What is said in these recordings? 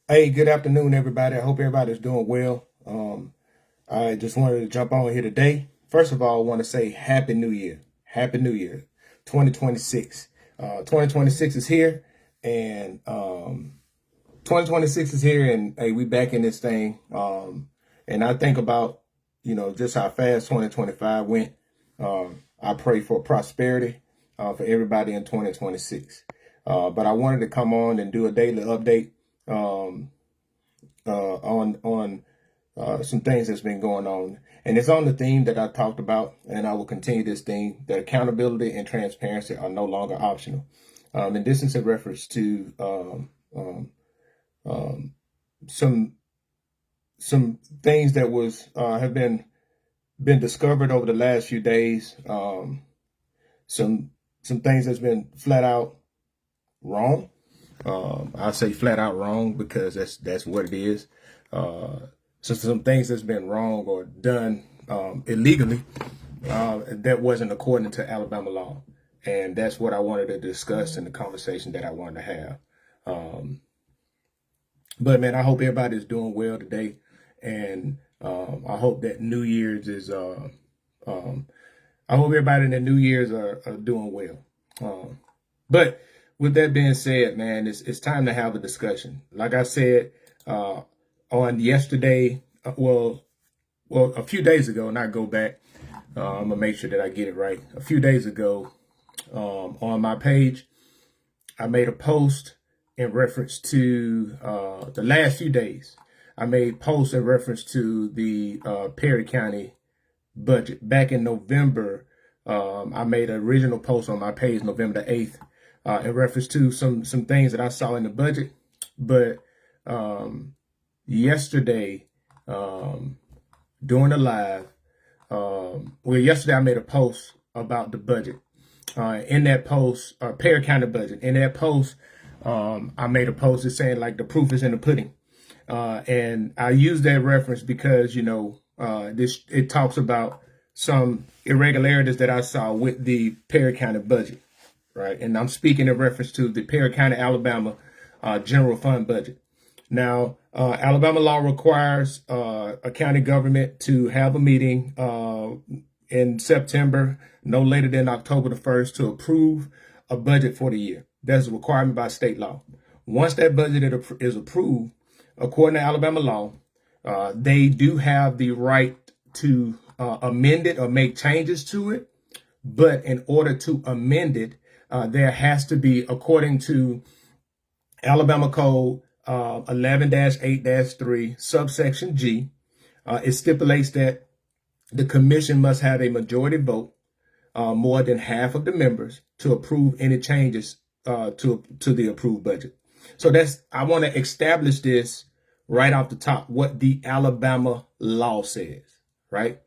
Hey, good afternoon, everybody. I hope everybody's doing well. I just wanted to jump on here today. First of all, I want to say Happy New Year. Happy New Year, 2026. 2026 is here, and 2026 is here, and hey, we back in this thing. And I think about, just how fast 2025 went. I pray for prosperity for everybody in 2026. But I wanted to come on and do a daily update um, on some things that's been going on, and it's on the theme that I talked about, and I will continue this theme that accountability and transparency are no longer optional. And this is in reference to um, some some things that was have been discovered over the last few days. Some things that's been flat out wrong. I say flat out wrong because that's what it is. So some things that's been wrong or done illegally that wasn't according to Alabama law, and that's what I wanted to discuss in the conversation that I wanted to have. Um, but man, I hope everybody's doing well today, and I hope that New Year's is. Um, I hope everybody in the New Year's are doing well. But with that being said, man, it's time to have a discussion. Like I said uh, on yesterday, a few days ago, and I go back. I'm gonna make sure that I get it right. A few days ago, on my page, I made a post in reference to the last few days. I made posts in reference to the Perry County budget. Back in November, I made an original post on my page November the 8th in reference to some things that I saw in the budget. But yesterday, during the live, yesterday I made a post about the budget. In that post, Perry County budget. In that post, I made a post that's saying like the proof is in the pudding. And I use that reference because, it talks about some irregularities that I saw with the Perry County budget, right? And I'm speaking in reference to the Perry County, Alabama general fund budget. Now, Alabama law requires a county government to have a meeting in September, no later than October the 1st, to approve a budget for the year. That's a requirement by state law. Once that budget is approved, according to Alabama law, they do have the right to amend it or make changes to it. But in order to amend it, there has to be, according to Alabama Code 11-8-3, subsection G, it stipulates that the commission must have a majority vote, more than half of the members, to approve any changes to the approved budget. So I want to establish this right off the top, what the Alabama law says, right?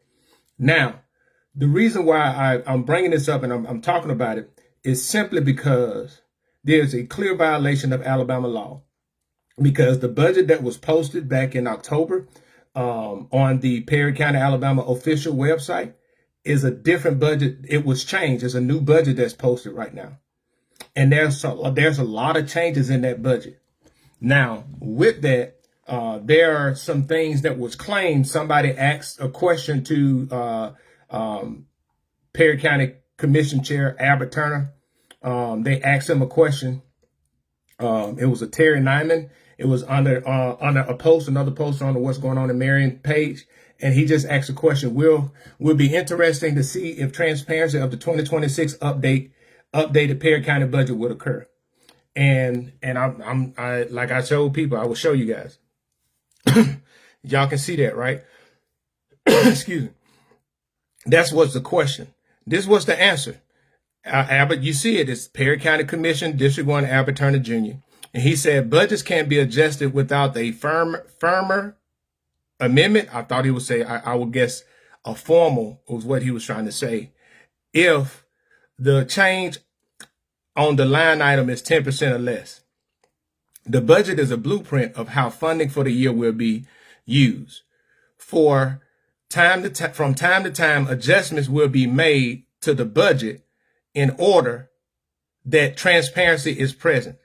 Now, the reason why I'm bringing this up and I'm talking about it is simply because there's a clear violation of Alabama law, because the budget that was posted back in October on the Perry County, Alabama official website is a different budget. It was changed. It's a new budget that's posted right now. And there's a lot of changes in that budget. Now, with that, there are some things that was claimed. Somebody asked a question to Perry County Commission Chair Albert Turner. They asked him a question. It was a Terry Nyman. It was under a post, another post on the What's Going On in Marion page, and he just asked a question. Will be interesting to see if transparency of the 2026 updated Perry County budget would occur. And I like I showed people, I will show you guys. Y'all can see that, right? Excuse me. That's what's the question. This was the answer. Albert, you see it. It's Perry County Commission, District 1, Albert Turner Jr. And he said budgets can't be adjusted without a firmer amendment. I thought he would say, I would guess a formal was what he was trying to say. If the change on the line item is 10% or less. The budget is a blueprint of how funding for the year will be used. From time to time, adjustments will be made to the budget in order that transparency is present.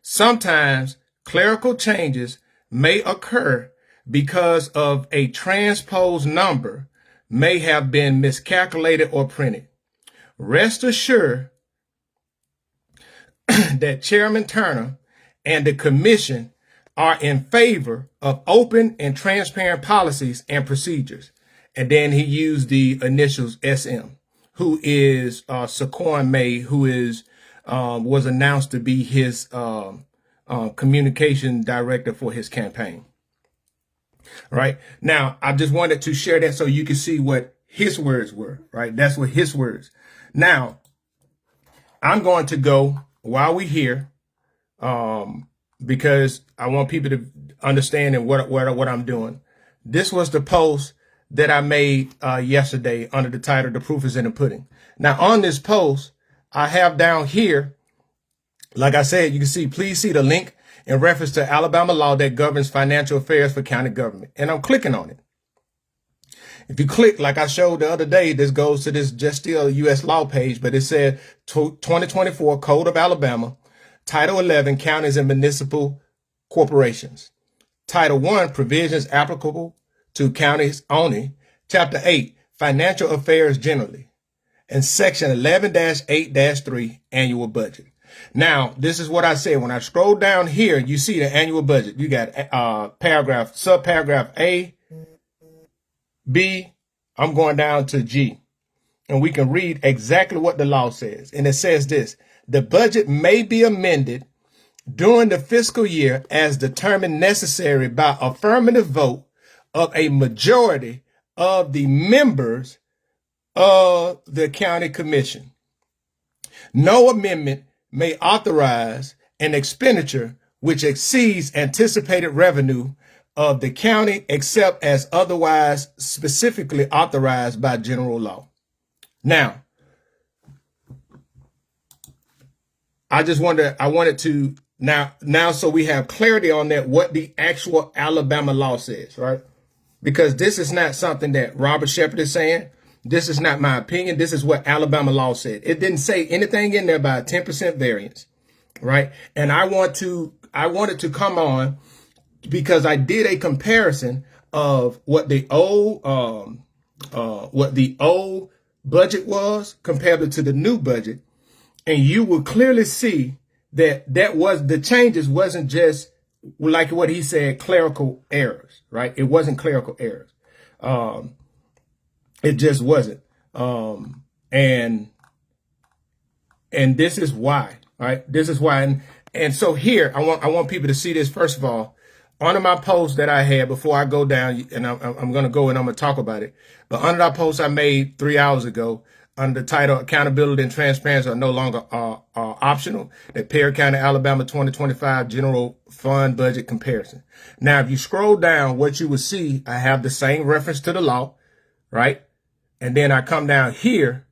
Sometimes clerical changes may occur because of a transposed number may have been miscalculated or printed. Rest assured that Chairman Turner and the commission are in favor of open and transparent policies and procedures. And then he used the initials SM, who is Saquon May, who is was announced to be his communication director for his campaign. Right now, I just wanted to share that so you can see what his words were. Right, that's what his words. Now, I'm going to go while we're here, because I want people to understand and what I'm doing. This was the post that I made yesterday under the title "The Proof is in the Pudding." Now, on this post, I have down here, like I said, you can see, please see the link in reference to Alabama law that governs financial affairs for county government. And I'm clicking on it. If you click, like I showed the other day, this goes to this Just Still U.S. law page, but it said 2024 Code of Alabama, Title 11, Counties and Municipal Corporations. Title 1, Provisions applicable to counties only. Chapter 8, Financial Affairs generally. And Section 11-8-3, Annual Budget. Now, this is what I said. When I scroll down here, you see the annual budget. You got subparagraph A, B, I'm going down to G. And we can read exactly what the law says. And it says this: the budget may be amended during the fiscal year as determined necessary by affirmative vote of a majority of the members of the county commission. No amendment may authorize an expenditure which exceeds anticipated revenue of the county except as otherwise specifically authorized by general law. Now, I wanted to now so we have clarity on that, what the actual Alabama law says, right? Because this is not something that Robert Shepard is saying. This is not my opinion. This is what Alabama law said. It didn't say anything in there about 10% variance, right? And I wanted to come on because I did a comparison of what the old budget was compared to the new budget, and you will clearly see that the changes wasn't just like what he said, clerical errors, right? It wasn't clerical errors. It just wasn't. And this is why, right? This is why. And so here, I want people to see this. First of all, under my post that I had before I go down, and I'm going to go and I'm going to talk about it. But under that post I made 3 hours ago, under the title "Accountability and Transparency are no longer optional," that Perry County, Alabama 2025 General Fund Budget Comparison. Now, if you scroll down, what you will see, I have the same reference to the law, right? And then I come down here.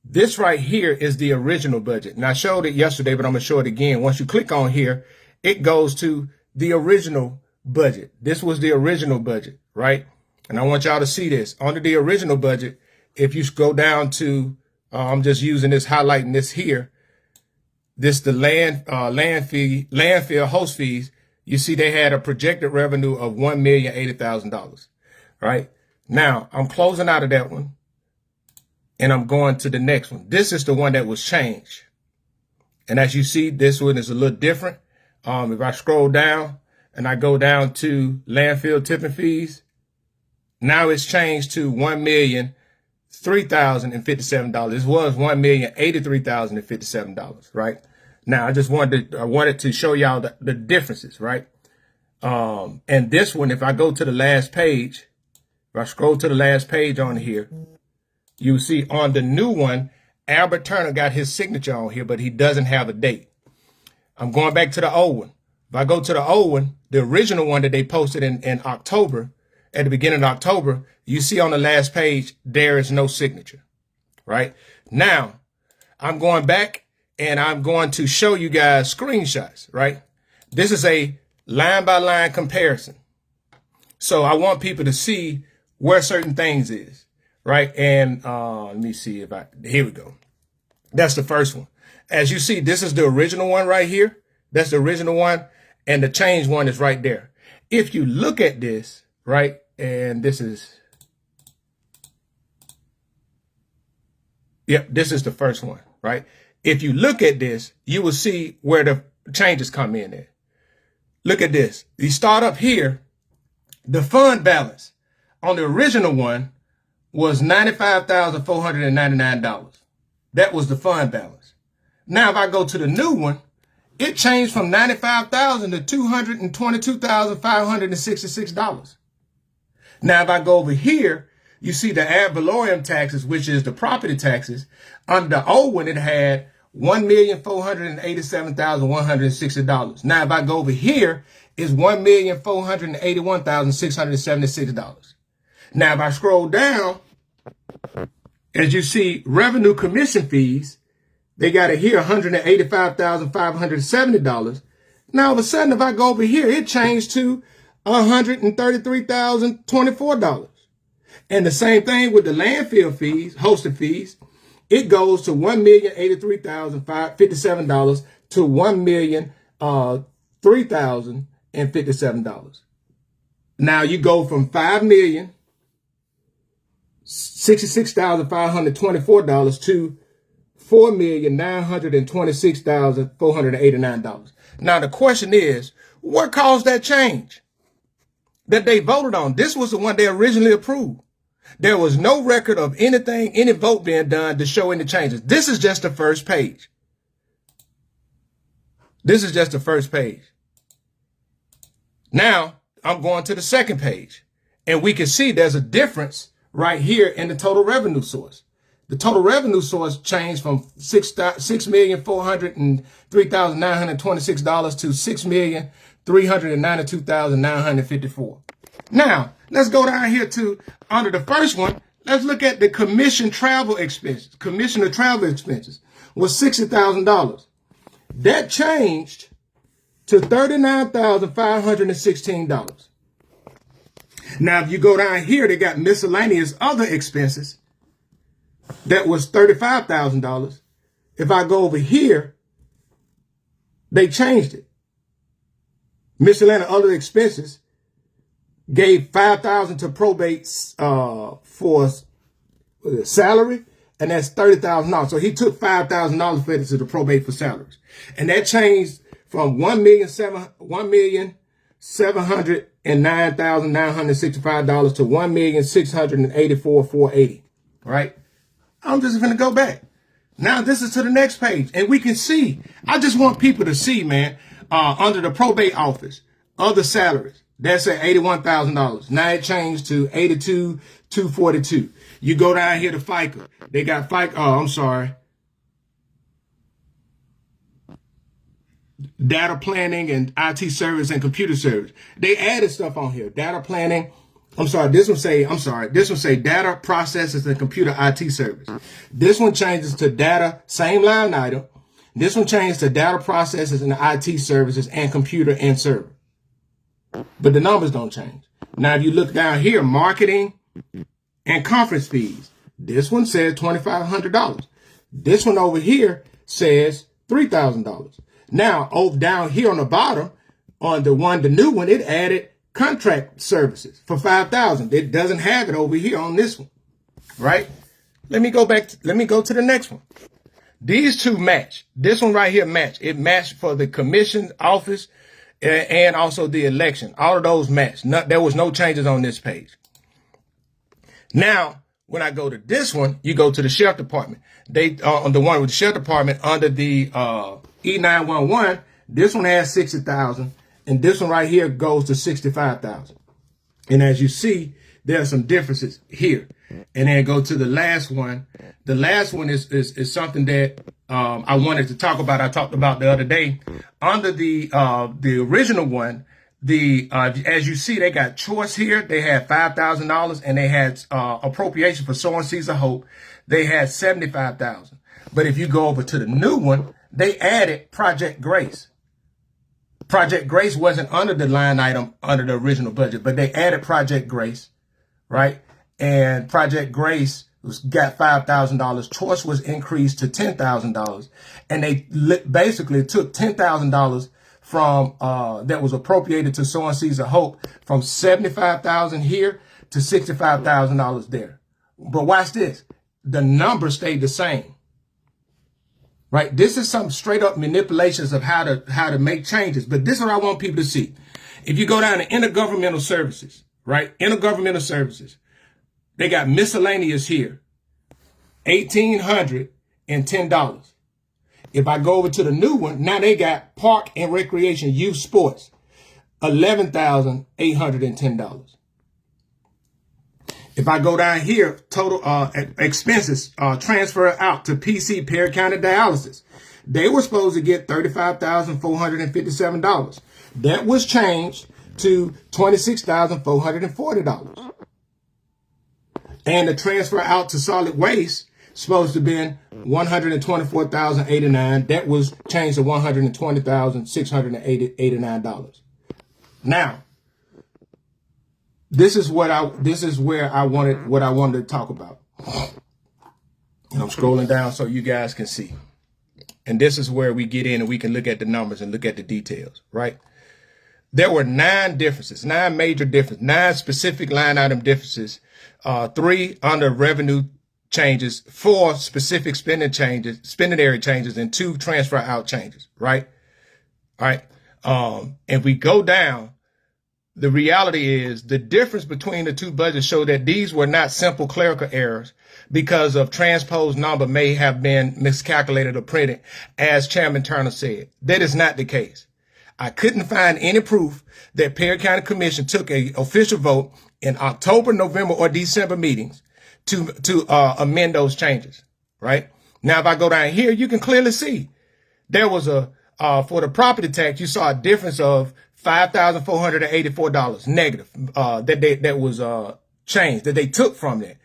This right here is the original budget. And I showed it yesterday, but I'm going to show it again. Once you click on here, it goes to the original budget. This was the original budget, right? And I want y'all to see this. Under the original budget, if you go down to, I'm just using this, highlighting this here, this the landfill host fees. You see they had a projected revenue of $1,080,000, right? Now I'm closing out of that one, and I'm going to the next one. This is the one that was changed, and as you see, this one is a little different. If I scroll down and I go down to landfill tipping fees, now it's changed to $1,003,057. This was $1,083,057, right? Now I wanted to show y'all the differences, right? And this one, if I go to the last page, if I scroll to the last page on here, you see on the new one, Albert Turner got his signature on here, but he doesn't have a date. I'm going back to the old one. If I go to the old one, the original one that they posted in October, at the beginning of October, you see on the last page, there is no signature, right? Now, I'm going back and I'm going to show you guys screenshots, right? This is a line by line comparison. So I want people to see where certain things is, right? And let me see here we go. That's the first one. As you see, this is the original one right here. That's the original one. And the change one is right there. If you look at this, right, and this is, yep, this is the first one, right? If you look at this, you will see where the changes come in at. Look at this. You start up here, the fund balance on the original one was $95,499. That was the fund balance. Now, if I go to the new one, it changed from $95,000 to $222,566. Now, if I go over here, you see the ad valorem taxes, which is the property taxes. Under the old one, it had $1,487,160. Now, if I go over here, it's $1,481,676. Now, if I scroll down, as you see, revenue commission fees, they got it here, $185,570. Now, all of a sudden, if I go over here, it changed to $133,024. And the same thing with the landfill fees, hosted fees. It goes to $1,083,557 to $1,003,057. Now you go from $5,066,524 to $4,926,489. Now the question is, what caused that change that they voted on? This was the one they originally approved. There was no record of anything, any vote being done to show any changes. This is just the first page. This is just the first page. Now I'm going to the second page, and we can see there's a difference right here in the total revenue source. The total revenue source changed from $6,403,926 to $6,392,954. Now, let's go down here to, under the first one, let's look at the commission travel expenses. Commissioner travel expenses was $60,000. That changed to $39,516. Now, if you go down here, they got miscellaneous other expenses. That was $35,000. If I go over here, they changed it. Miscellaneous other expenses gave $5,000 to probate for salary, and that's $30,000. So he took $5,000 for it to the probate for salaries, and that changed from $1,709,965 to $1,684,480. Right? I'm just going to go back. Now this is to the next page, and we can see. I just want people to see, man. Under the probate office, other salaries, that's at $81,000. Now it changed to $82,242. You go down here to FICA. They got FICA. Oh, I'm sorry. Data planning and IT service and computer service. They added stuff on here. Data planning. This one say data processes and computer IT service. This one changes to data, same line item. This one changed to data processes and IT services and computer and server. But the numbers don't change. Now, if you look down here, marketing and conference fees. This one says $2,500. This one over here says $3,000. Now, down here on the bottom, on the new one, it added contract services for $5,000. It doesn't have it over here on this one, right? Let me go to the next one. These two match. This one right here match. It matched for the commission office and also the election. All of those match. There was no changes on this page. Now, when I go to this one, you go to the sheriff department. They on the one with the sheriff department under the E911. This one has $60,000, and this one right here goes to $65,000. And as you see, there are some differences here. And then go to the last one. The last one is something that I wanted to talk about. I talked about the other day. Under the original one, as you see, they got choice here. They had $5,000, and they had appropriation for Sowing Seeds of Hope. They had $75,000. But if you go over to the new one, they added Project Grace. Project Grace wasn't under the line item under the original budget, but they added Project Grace, right? And Project Grace got $5,000. Choice was increased to $10,000. And they basically took $10,000 from that was appropriated to Sowing Seeds of Hope from $75,000 here to $65,000 there. But watch this. The number stayed the same. Right? This is some straight up manipulations of how to make changes. But this is what I want people to see. If you go down to intergovernmental services, right? Intergovernmental services, they got miscellaneous here, $1,810. If I go over to the new one, now they got park and recreation, youth sports, $11,810. If I go down here, total expenses transfer out to PC, Perry County Dialysis. They were supposed to get $35,457. That was changed to $26,440. And the transfer out to solid waste supposed to have been $124,089. That was changed to $120,689. Now, this is where I wanted to talk about. And I'm scrolling down so you guys can see. And this is where we get in and we can look at the numbers and look at the details, right? There were 9 major differences, 9 specific line item differences, 3 under revenue changes, 4 specific spending area changes, and 2 transfer out changes, right? All right. If we go down, the reality is the difference between the 2 budgets show that these were not simple clerical errors because of transposed number may have been miscalculated or printed, as Chairman Turner said. That is not the case. I couldn't find any proof that Perry County Commission took an official vote in October, November, or December meetings to amend those changes, right? Now, if I go down here, you can clearly see there was for the property tax, you saw a difference of $5,484 negative that was changed, that they took from the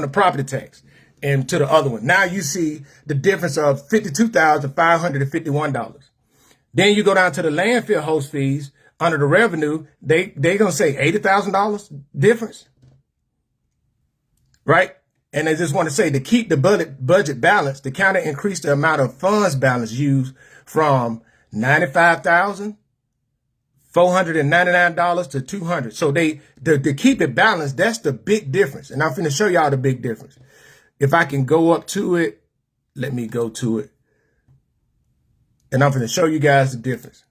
property tax and to the other one. Now you see the difference of $52,551. Then you go down to the landfill host fees under the revenue, they're gonna say $80,000 difference, right? And I just want to say, to keep the budget balanced, the county increased the amount of funds balance used from $95,499 to $200. So to keep it balanced, that's the big difference. And I'm going to show y'all the big difference. If I can go up to it, let me go to it. And I'm going to show you guys the difference.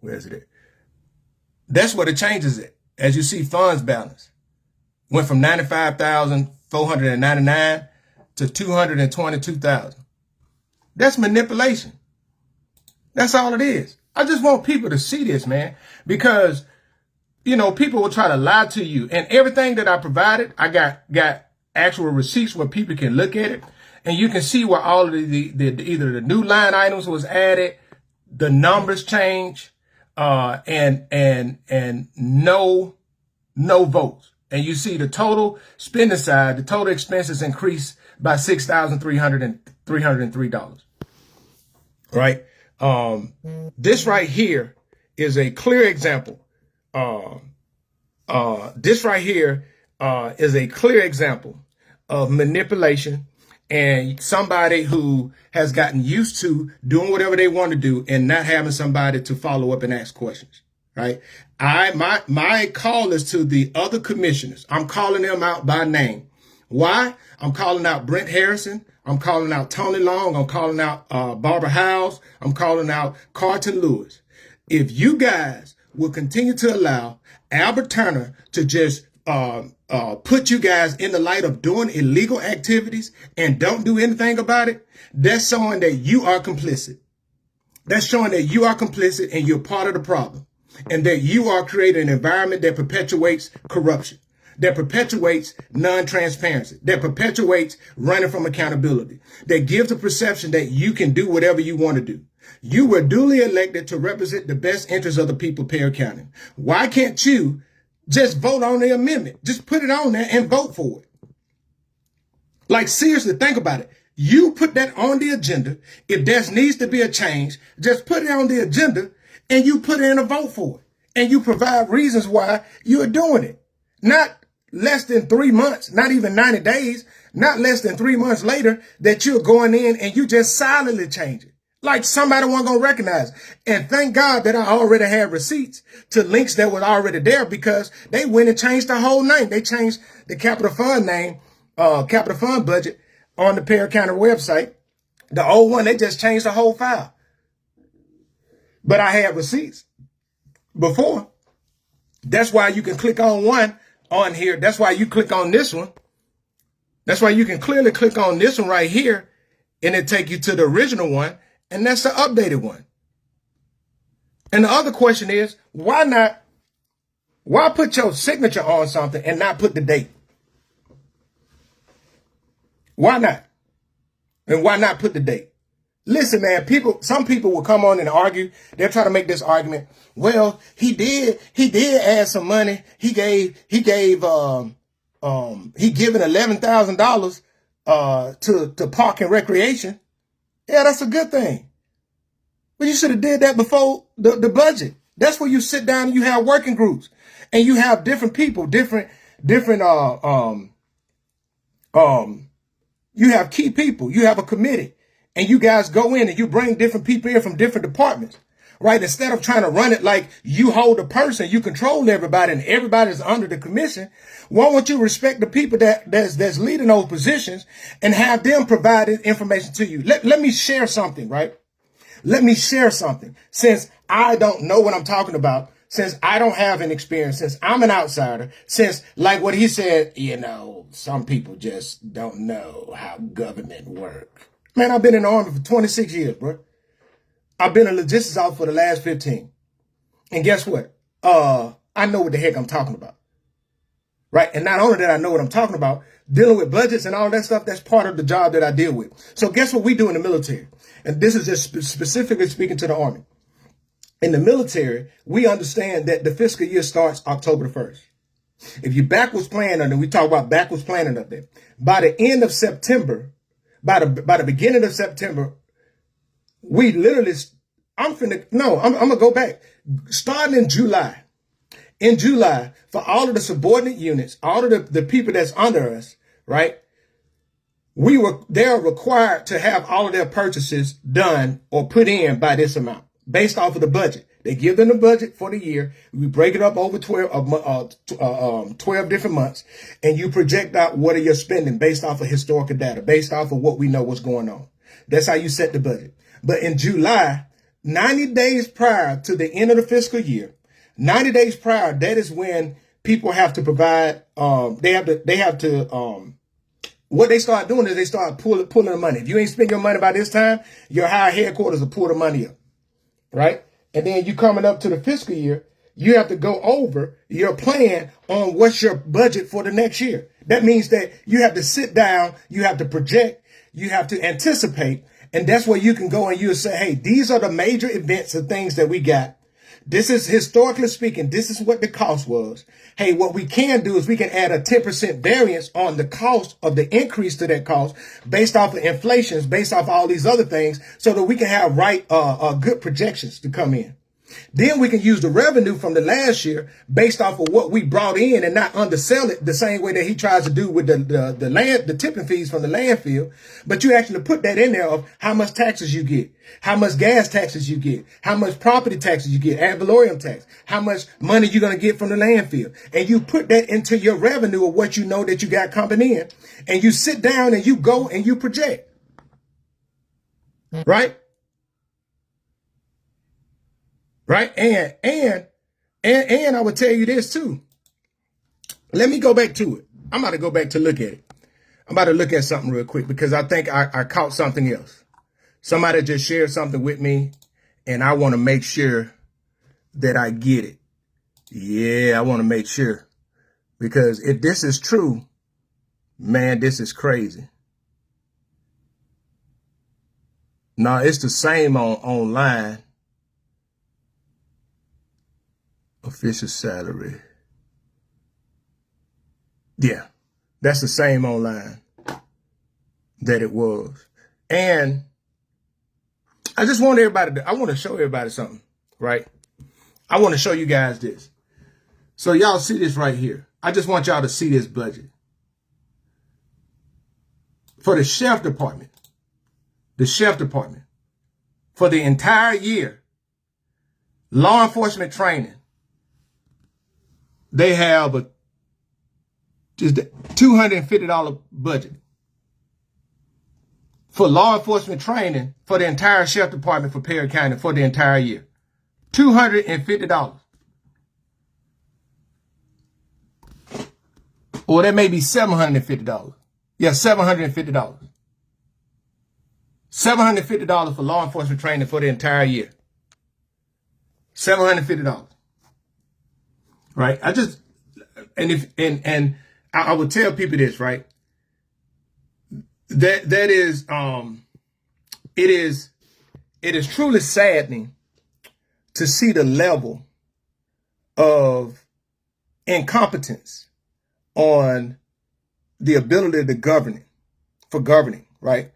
Where is it at? That's where the changes at. As you see, funds balance went from $95,499 to $222,000. That's manipulation. That's all it is. I just want people to see this, man, because, you know, people will try to lie to you. And everything that I provided, I got actual receipts where people can look at it. And you can see where all of the either the new line items was added, the numbers change, and no votes. And you see the total spending side, the total expenses increased by $6,303. Right? This right here is a clear example. This right here is a clear example of manipulation and somebody who has gotten used to doing whatever they want to do and not having somebody to follow up and ask questions. Right? My call is to the other commissioners. I'm calling them out by name. Why? I'm calling out Brent Harrison. I'm calling out Tony Long. I'm calling out Barbara Howes. I'm calling out Carlton Lewis. If you guys will continue to allow Albert Turner to just put you guys in the light of doing illegal activities and don't do anything about it, that's showing that you are complicit. That's showing that you are complicit and you're part of the problem, and that you are creating an environment that perpetuates corruption, that perpetuates non-transparency, that perpetuates running from accountability, that gives the perception that you can do whatever you want to do. You were duly elected to represent the best interests of the people of Perry County. Why can't you just vote on the amendment? Just put it on there and vote for it. Like, seriously, think about it. You put that on the agenda. If there needs to be a change, just put it on the agenda and you put in a vote for it. And you provide reasons why you're doing it. Not less than 3 months, not even 90 days, not less than 3 months later that you're going in and you just silently change it. Like somebody wasn't going to recognize. And thank God that I already had receipts to links that were already there, because they went and changed the whole name. They changed the capital fund name, capital fund budget on the Perry County website. The old one, they just changed the whole file. But I had receipts before. That's why you can click on one on here. That's why you click on this one. That's why you can clearly click on this one right here, and it take you to the original one. And that's the updated one. And the other question is, why put your signature on something and not put the date? Why not? And why not put the date? Listen, man, some people will come on and argue. They'll try to make this argument. Well, he did add some money. He given $11,000 to park and recreation. Yeah, that's a good thing. But you should have did that before the budget. That's where you sit down and you have working groups and you have different people, you have key people, you have a committee, and you guys go in and you bring different people in from different departments, right? Instead of trying to run it like you hold a person, you control everybody and everybody's under the commission. Why won't you respect the people that's leading those positions and have them provide information to you? Let me share something, right? Let me share something. Since I don't know what I'm talking about, since I don't have an experience, since I'm an outsider, since, like what he said, some people just don't know how government works. Man, I've been in the Army for 26 years, bro. I've been a logistics officer for the last 15. And guess what? I know what the heck I'm talking about. Right? And not only that I know what I'm talking about, dealing with budgets and all that stuff, that's part of the job that I deal with. So guess what we do in the military? And this is just specifically speaking to the Army. In the military, we understand that the fiscal year starts October the 1st. If you backwards planning, and we talk about backwards planning up there, by the end of September, by the beginning of September, we literally, I'm gonna go back. Starting in July. In July, for all of the subordinate units, all of the people that's under us, right? They're required to have all of their purchases done or put in by this amount based off of the budget. They give them the budget for the year. We break it up over 12 different months, and you project out what are your spending based off of historical data, based off of what we know what's going on. That's how you set the budget. But in July, 90 days prior to the end of the fiscal year, 90 days prior, that is when people have to provide, what they start doing is they start pulling the money. If you ain't spend your money by this time, your higher headquarters will pull the money up, right? And then you coming up to the fiscal year, you have to go over your plan on what's your budget for the next year. That means that you have to sit down, you have to project, you have to anticipate, and that's where you can go and you'll say, hey, these are the major events and things that we got. This is, historically speaking, this is what the cost was. Hey, what we can do is we can add a 10% variance on the cost of the increase to that cost based off of inflations, based off all these other things, so that we can have good projections to come in. Then we can use the revenue from the last year based off of what we brought in and not undersell it the same way that he tries to do with the tipping fees from the landfill. But you actually put that in there of how much taxes you get, how much gas taxes you get, how much property taxes you get, ad valorem tax, how much money you're going to get from the landfill. And you put that into your revenue of what you know that you got coming in. And you sit down and you go and you project. Right? Right. And I would tell you this too. Let me go back to it. I'm about to go back to look at it. I'm about to look at something real quick because I think I caught something else. Somebody just shared something with me and I want to make sure that I get it. Yeah, I want to make sure, because if this is true, man, this is crazy. No, it's the same online. Official salary. Yeah, that's the same online that it was. And I just want I want to show everybody something, right? I want to show you guys this. So y'all see this right here. I just want y'all to see this budget. For the chef department, for for the entire year, law enforcement training, they have a just $250 budget for law enforcement training for the entire sheriff department for Perry County for the entire year. $250. Or that may be $750. Yeah, $750. $750 for law enforcement training for the entire year. $750. Right? I would tell people this, right? That is it is truly saddening to see the level of incompetence on the ability to governing, right?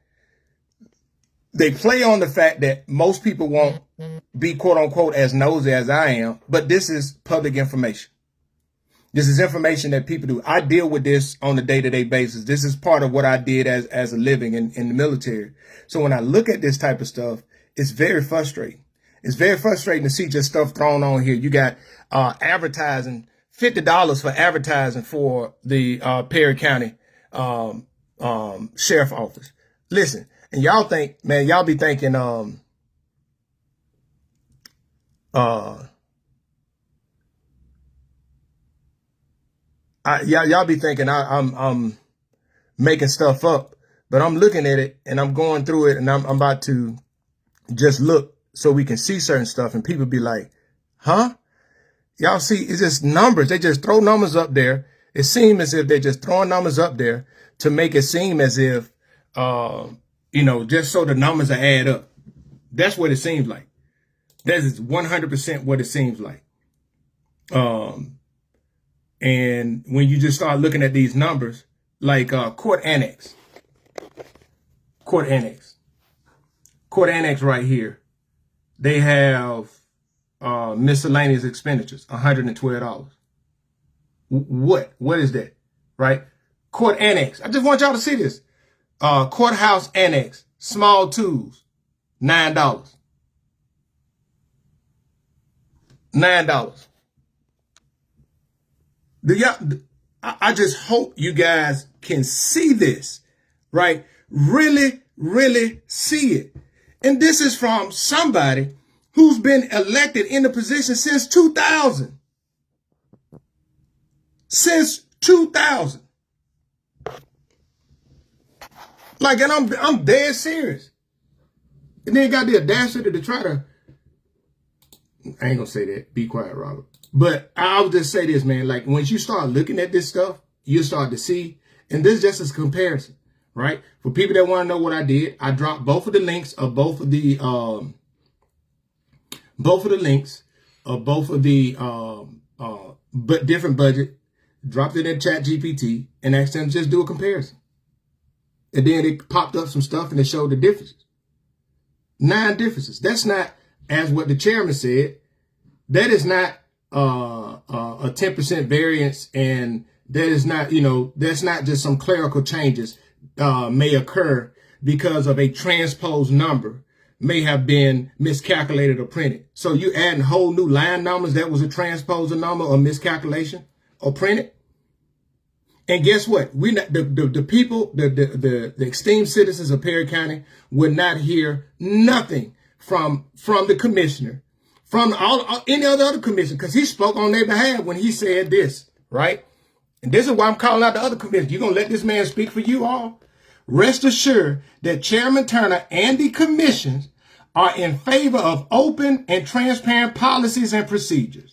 They play on the fact that most people won't be quote unquote as nosy as I am, but this is public information. This is information that people do. I deal with this on a day-to-day basis. This is part of what I did as a living in the military. So when I look at this type of stuff, it's very frustrating. It's very frustrating to see just stuff thrown on here. You got advertising, $50 for advertising for the Perry County Sheriff Office. Listen, and y'all think, man, y'all be thinking y'all be thinking I'm making stuff up, but I'm looking at it and I'm going through it and I'm about to just look so we can see certain stuff and people be like, huh? Y'all see, it's just numbers. They just throw numbers up there. It seems as if they're just throwing numbers up there to make it seem as if, just so the numbers are add up. That's what it seems like. That is 100% what it seems like. And when you just start looking at these numbers, like court annex right here, they have miscellaneous expenditures, $112. What is that? Right? Court annex. I just want y'all to see this. Courthouse annex, small tools, $9. $9. I just hope you guys can see this, right? Really, really see it. And this is from somebody who's been elected in the position since 2000. Since 2000. Like, and I'm dead serious. And then got the audacity to try to, I ain't gonna say that. Be quiet, Robert. But I'll just say this, man. Like, once you start looking at this stuff, you start to see, and this is just as a comparison, right? For people that want to know what I did, I dropped both of the links of both of the but different budget, dropped it in ChatGPT and asked them to just do a comparison. And then it popped up some stuff and it showed the differences. 9 differences. That's not, as what the chairman said, that is not a 10% variance, and that is not, that's not just some clerical changes may occur because of a transposed number may have been miscalculated or printed. So you adding whole new line numbers that was a transposed number or miscalculation or printed. And guess what? We not the people, the esteemed citizens of Perry County would not hear nothing from the commissioner, from any other commissioner, because he spoke on their behalf when he said this, right? And this is why I'm calling out the other commissioners. You're gonna let this man speak for you all? Rest assured that Chairman Turner and the commissions are in favor of open and transparent policies and procedures.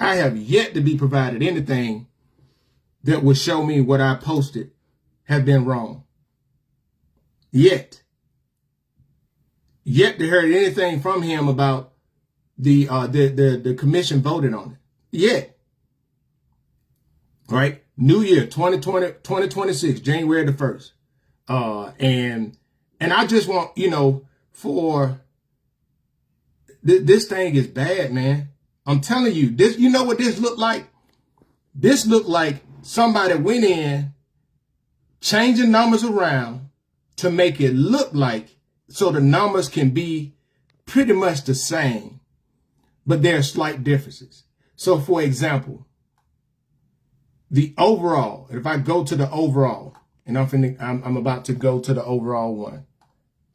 I have yet to be provided anything that would show me what I posted have been wrong. Yet to hear anything from him about the commission voted on it. Yet. Right? New year, 2026, January the 1st. And I just want, for this thing is bad, man. I'm telling you, this, you know what this looked like? This looked like somebody went in, changing numbers around, to make it look like, so the numbers can be pretty much the same, but there are slight differences. So for example, the overall, if I go to the overall, and I'm about to go to the overall one.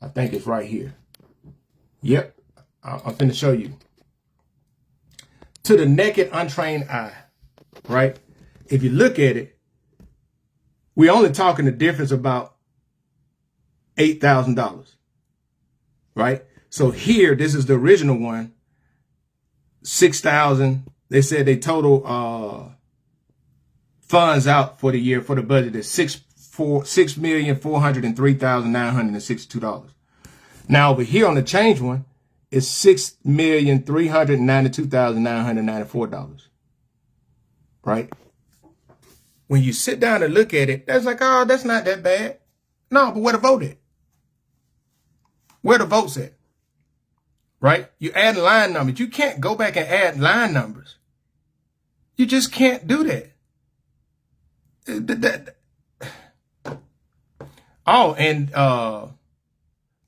I think it's right here. Yep, I'm finna show you. To the naked, untrained eye, right? If you look at it, we're only talking the difference about $8,000, right? So here, this is the original one, 6,000. They said they total funds out for the year for the budget is $6,403,962. Now over here on the change one, it's $6,392,994. Right? When you sit down and look at it, that's like, oh, that's not that bad. No, but where the vote at? Where the votes at? Right? You add line numbers. You can't go back and add line numbers. You just can't do that. Oh, and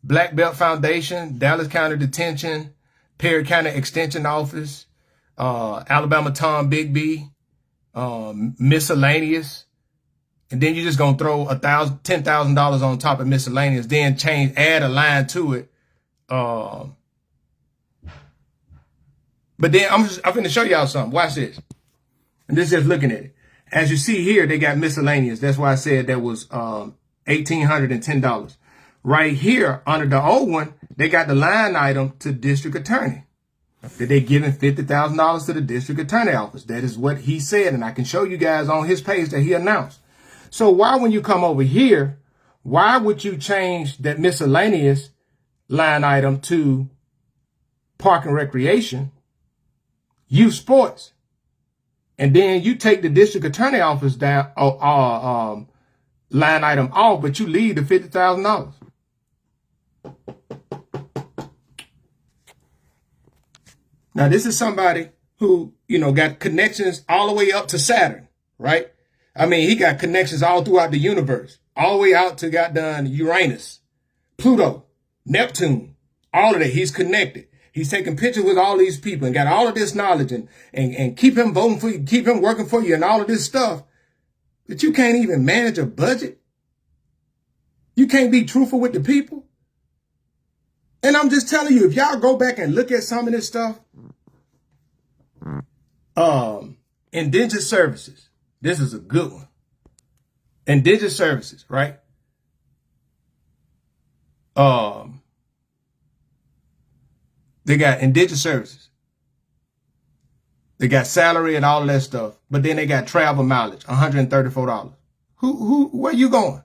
Black Belt Foundation, Dallas County Detention, Perry County Extension Office, Alabama Tom Bigby, miscellaneous, and then you're just gonna throw $10,000 on top of miscellaneous, then add a line to it. But then I'm gonna show y'all something. Watch this. And this is just looking at it. As you see here, they got miscellaneous. That's why I said that was $1,810. Right here, under the old one, they got the line item to district attorney. That they giving $50,000 to the district attorney office. That is what he said, and I can show you guys on his page that he announced. So why, when you come over here, why would you change that miscellaneous line item to park and recreation, youth sports, and then you take the district attorney office down, line item off, but you leave the $50,000? Now, this is somebody who, got connections all the way up to Saturn, right? I mean, he got connections all throughout the universe, all the way out to Uranus, Pluto, Neptune, all of that. He's connected. He's taking pictures with all these people and got all of this knowledge and keep him voting for you, keep him working for you and all of this stuff. But you can't even manage a budget. You can't be truthful with the people. And I'm just telling you, if y'all go back and look at some of this stuff, indigent services. This is a good one. Indigent services, right? They got indigent services. They got salary and all of that stuff. But then they got travel mileage, $134. Where you going?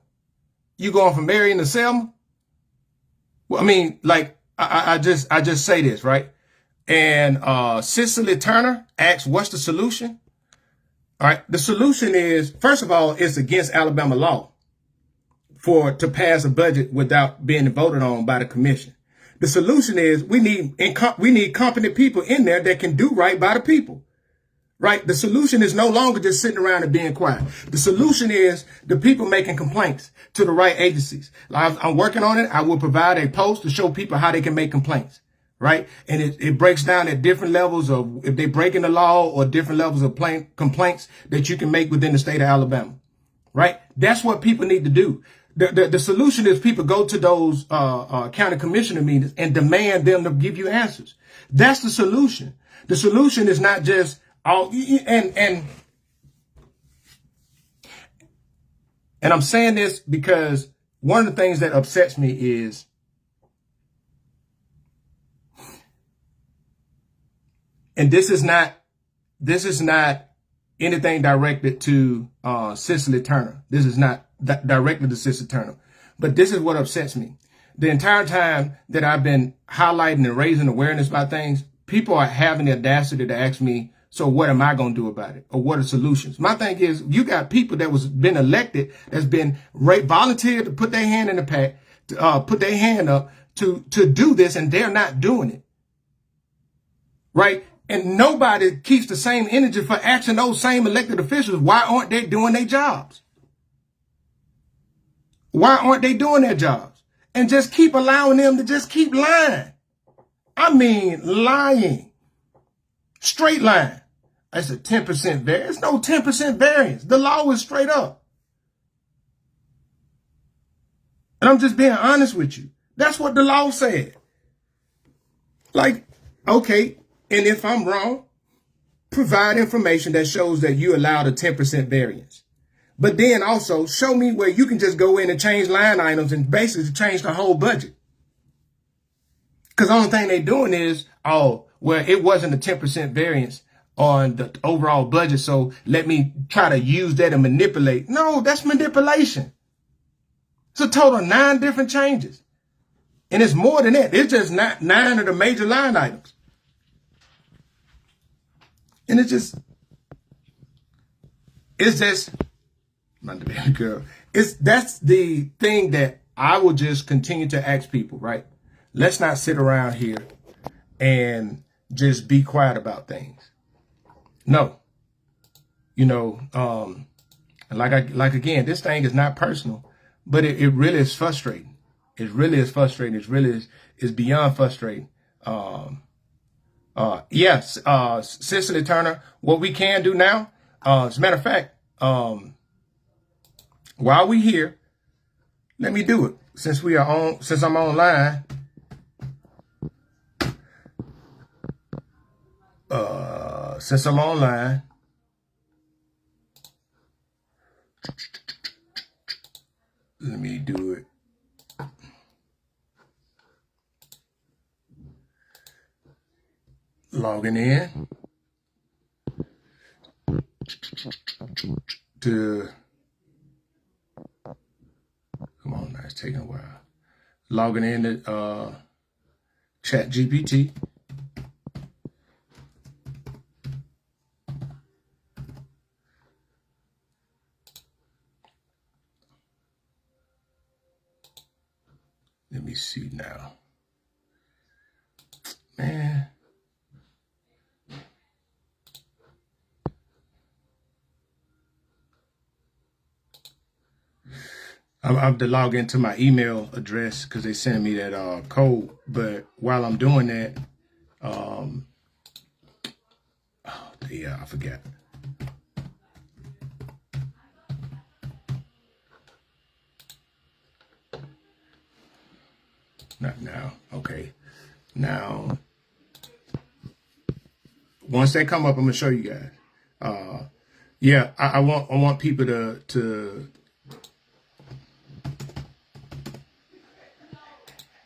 You going from Marion to Selma? Well, I mean, like, I just say this, right? And Cicely Turner asks, what's the solution? All right. The solution is, first of all, it's against Alabama law to pass a budget without being voted on by the commission. The solution is we need competent people in there that can do right by the people. Right? The solution is no longer just sitting around and being quiet. The solution is the people making complaints to the right agencies. I'm working on it. I will provide a post to show people how they can make complaints. Right? And it breaks down at different levels of if they're breaking the law or different levels of complaints that you can make within the state of Alabama. Right? That's what people need to do. The solution is people go to those county commissioner meetings and demand them to give you answers. That's the solution. The solution is not just and I'm saying this because one of the things that upsets me is and this is not anything directed to Cicely Turner. This is not directed to Cicely Turner. But this is what upsets me. The entire time that I've been highlighting and raising awareness about things, people are having the audacity to ask me, so what am I going to do about it? Or what are solutions? My thing is, you got people that been elected, that's been volunteered to put their hand in the pack, put their hand up to do this, and they're not doing it. Right? And nobody keeps the same energy for asking those same elected officials, why aren't they doing their jobs? Why aren't they doing their jobs? And just keep allowing them to just keep lying. I mean, lying. Straight line. That's a 10% variance. No 10% variance. The law is straight up. And I'm just being honest with you. That's what the law said. Like, okay, and if I'm wrong, provide information that shows that you allowed a 10% variance. But then also show me where you can just go in and change line items and basically change the whole budget. Because the only thing they're doing is, oh, well, it wasn't a 10% variance on the overall budget, so let me try to use that and manipulate. No, that's manipulation. It's a total of 9 different changes. And it's more than that. It's just not 9 of the major line items. And it's just, my baby girl, that's the thing that I will just continue to ask people, right? Let's not sit around here and just be quiet about things. No. You know, like again, this thing is not personal, but it really is frustrating. It really is frustrating. It really is beyond frustrating. Yes, Cicely Turner, what we can do now, as a matter of fact, while we here, let me do it. Since I'm online, since I'm online, let me do it. Logging in to, come on now, it's taking a while. Logging in to ChatGPT. Let me see now. Man. I have to log into my email address because they sent me that code. But while I'm doing that, yeah, I forgot. Not now. Okay. Now, once they come up, I'm gonna show you guys. Yeah, I want people to.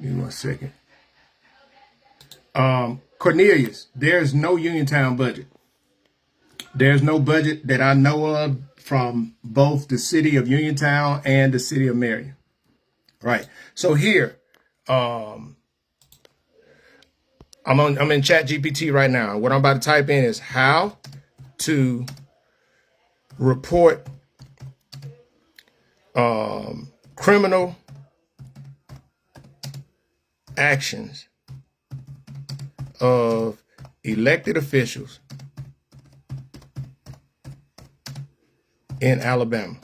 Give me 1 second. Cornelius, there's no Uniontown budget. There's no budget that I know of from both the city of Uniontown and the city of Marion. Right. So here, I'm in ChatGPT right now. What I'm about to type in is how to report criminal actions of elected officials in Alabama.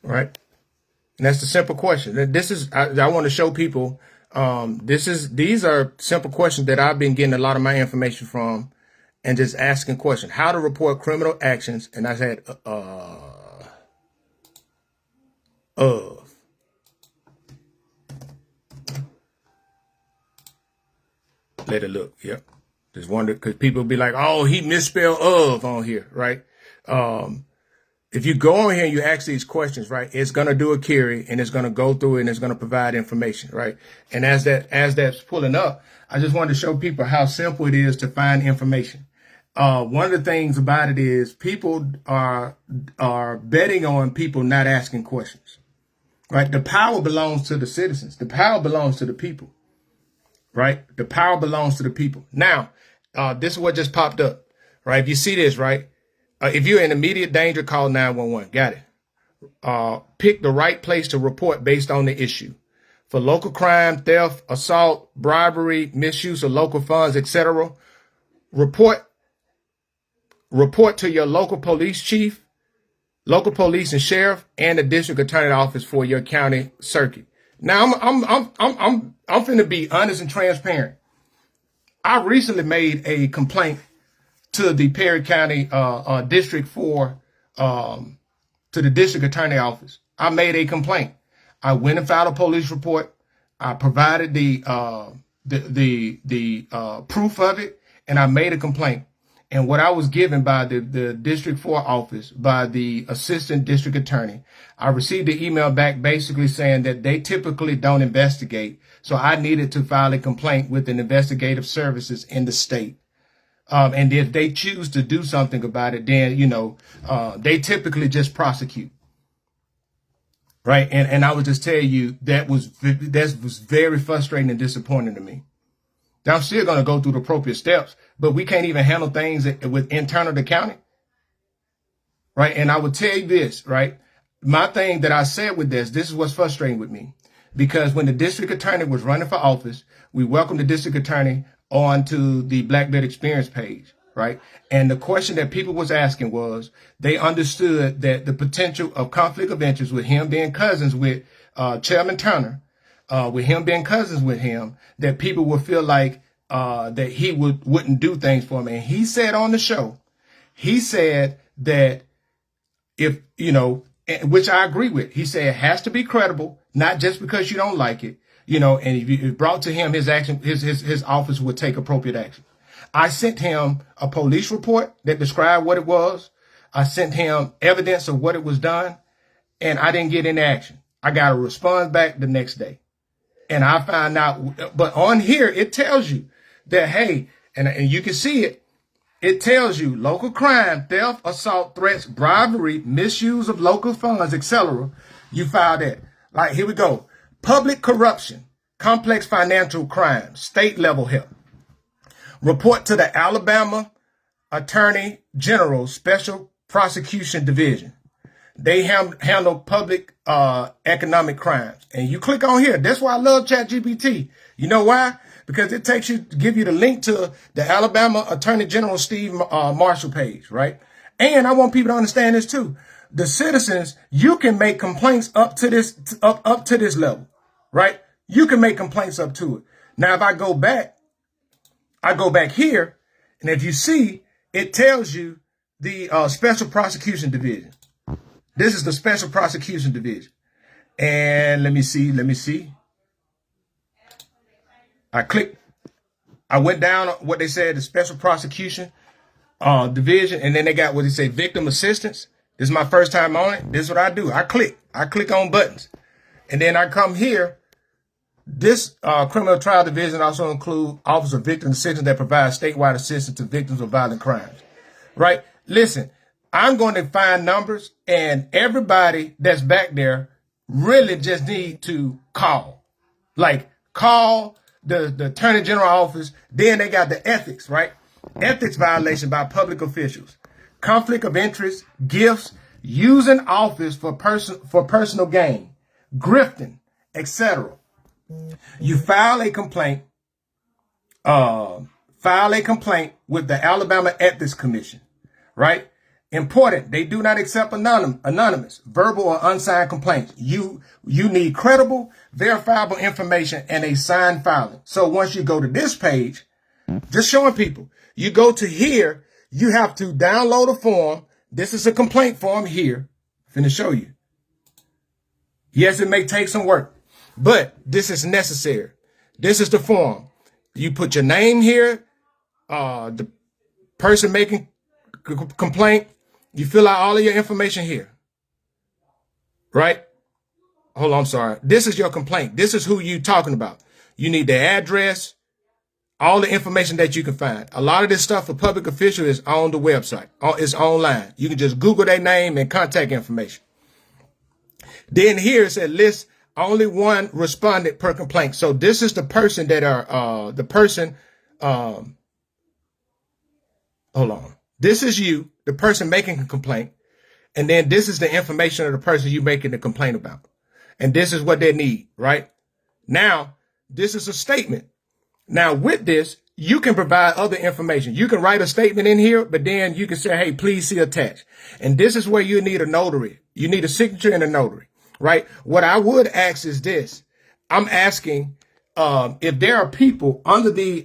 Right? And that's the simple question. This is, I want to show people, these are simple questions that I've been getting a lot of my information from and just asking questions. How to report criminal actions. And I said, of. Let it look. Yep. Just wonder, because people be like, oh, he misspelled of on here, right? If you go on here and you ask these questions, right, it's going to do a query and it's going to go through it and it's going to provide information, right? And as that's pulling up, I just wanted to show people how simple it is to find information. One of the things about it is people are betting on people not asking questions, right? The power belongs to the citizens. The power belongs to the people, right? The power belongs to the people. Now, this is what just popped up, right? If you see this, right? If you're in immediate danger, call 911. Got it. Pick the right place to report based on the issue. For local crime, theft, assault, bribery, misuse of local funds, etc., report report to your local police chief, local police and sheriff, and the district attorney office for your county circuit. Now I'm finna be honest and transparent. I recently made a complaint to the Perry County District 4, to the district attorney office. I made a complaint. I went and filed a police report. I provided the proof of it, and I made a complaint. And what I was given by the District 4 office, by the assistant district attorney, I received an email back basically saying that they typically don't investigate. So I needed to file a complaint with an investigative services in the state. And if they choose to do something about it, then, they typically just prosecute. Right. And I would just tell you that was very frustrating and disappointing to me. Now, I'm still going to go through the appropriate steps, but we can't even handle things with internal to county. Right. And I would tell you this, right. My thing that I said with this is what's frustrating with me, because when the district attorney was running for office, we welcomed the district attorney onto the Black Belt Experience page. Right. And the question that people was asking was, they understood that the potential of conflict of interest with him being cousins with Chairman Turner, with him being cousins with him, that people would feel like that he wouldn't do things for him. And he said on the show, he said that if, which I agree with, he said it has to be credible, not just because you don't like it, and if you brought to him his action, his office would take appropriate action. I sent him a police report that described what it was. I sent him evidence of what it was done, and I didn't get any action. I got a response back the next day. And I found out, but on here, it tells you that, hey, and you can see it. It tells you local crime, theft, assault, threats, bribery, misuse of local funds, etc. You file that. Like, here we go. Public corruption, complex financial crime, state level help. Report to the Alabama Attorney General Special Prosecution Division. They handle public economic crimes. And you click on here. That's why I love ChatGPT. You know why? Because it takes you, give you the link to the Alabama Attorney General Steve Marshall page, right? And I want people to understand this too. The citizens, you can make complaints up to this level, right? You can make complaints up to it. Now, if I go back here, and if you see, it tells you the Special Prosecution Division. This is the Special Prosecution Division. And let me see. I went down what they said, the Special Prosecution Division, and then they got what they say, victim assistance. This is my first time on it. This is what I do. I click on buttons. And then I come here. This criminal trial division also includes Office of Victim Assistance that provides statewide assistance to victims of violent crimes. Right? Listen, I'm going to find numbers, and everybody that's back there really just need to call. Like, call the Attorney General office. Then they got the ethics, right? Ethics violation by public officials. Conflict of interest, gifts, using office for personal gain, grifting, etc. You file a complaint with the Alabama Ethics Commission, right? Important. They do not accept anonymous, verbal or unsigned complaints. You need credible, verifiable information and a signed filing. So once you go to this page, just showing people, you go to here, you have to download a form. This is a complaint form here. I'm finna show you. Yes, it may take some work, but this is necessary. This is the form. You put your name here, the person making complaint. You fill out all of your information here, right? Hold on, I'm sorry. This is your complaint. This is who you talking about. You need the address, all the information that you can find. A lot of this stuff for public officials is on the website. It's online. You can just Google their name and contact information. Then here it said list only one respondent per complaint. So this is the person that hold on. This is you, the person making a complaint. And then this is the information of the person you making the complaint about. And this is what they need, right? Now, this is a statement. Now, with this, you can provide other information. You can write a statement in here, but then you can say, hey, please see attached. And this is where you need a notary. You need a signature and a notary, right? What I would ask is this. I'm asking if there are people under the,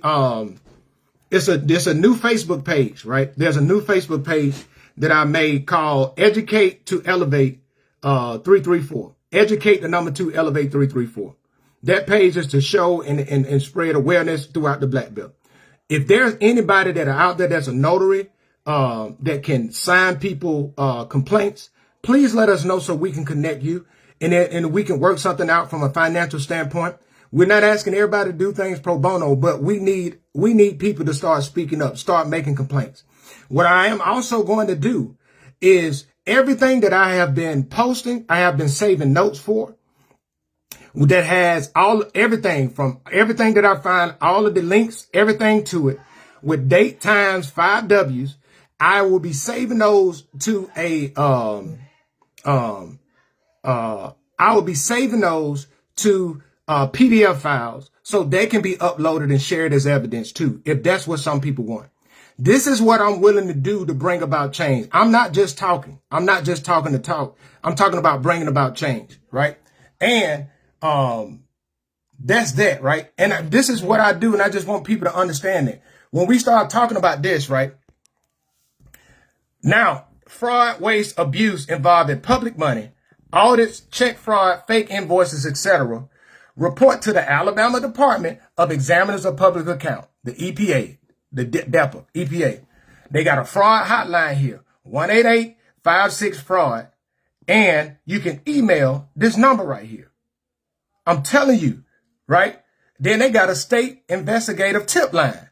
it's a new Facebook page, right? There's a new Facebook page that I made called Educate to Elevate 334. Educate the number 2, Elevate 334. That page is to show and spread awareness throughout the Black Belt. If there's anybody that are out there that's a notary that can sign people complaints, please let us know so we can connect you and we can work something out from a financial standpoint. We're not asking everybody to do things pro bono, but we need people to start speaking up, start making complaints. What I am also going to do is everything that I have been posting, I have been saving notes for, that has everything that I find, all of the links, everything to it, with date, times, 5 W's. I will be saving those to PDF files so they can be uploaded and shared as evidence too, if that's what some people want. This is what I'm willing to do to bring about change. I'm not just talking. I'm not just talking to talk. I'm talking about bringing about change, right? And that's that, right? And this is what I do, and I just want people to understand it. When we start talking about this, right? Now, fraud, waste, abuse involving public money, audits, check fraud, fake invoices, etc. Report to the Alabama Department of Examiners of Public Account, the EPA, the DEPA, EPA. They got a fraud hotline here, 188-56-FRAUD, and you can email this number right here. I'm telling you, right? Then they got a state investigative tip line.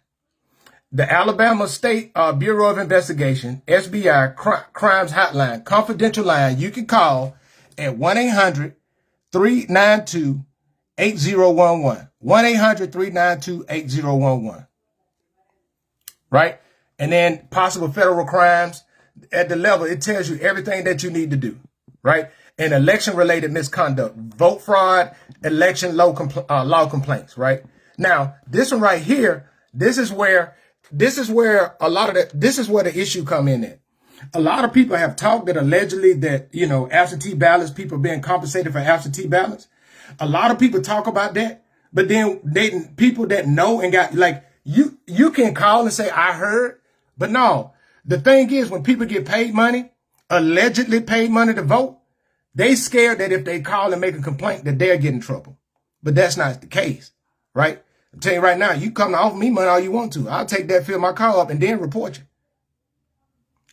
The Alabama State Bureau of Investigation, SBI Crimes Hotline, confidential line you can call at 1-800-392-8011. 1-800-392-8011. Right? And then possible federal crimes at the level, it tells you everything that you need to do. Right? And election-related misconduct, vote fraud, election law complaints, right? Now, this one right here, this is where a lot of this is where the issue come in at. A lot of people have talked that allegedly that, absentee ballots, people being compensated for absentee ballots. A lot of people talk about that, but then people that know and got, like, you can call and say, I heard, but no. The thing is, when people get paid money, allegedly paid money to vote, they scared that if they call and make a complaint that they'll get in trouble. But that's not the case, right? I'm telling you right now, you come to offer me money all you want to. I'll take that, fill my car up, and then report you.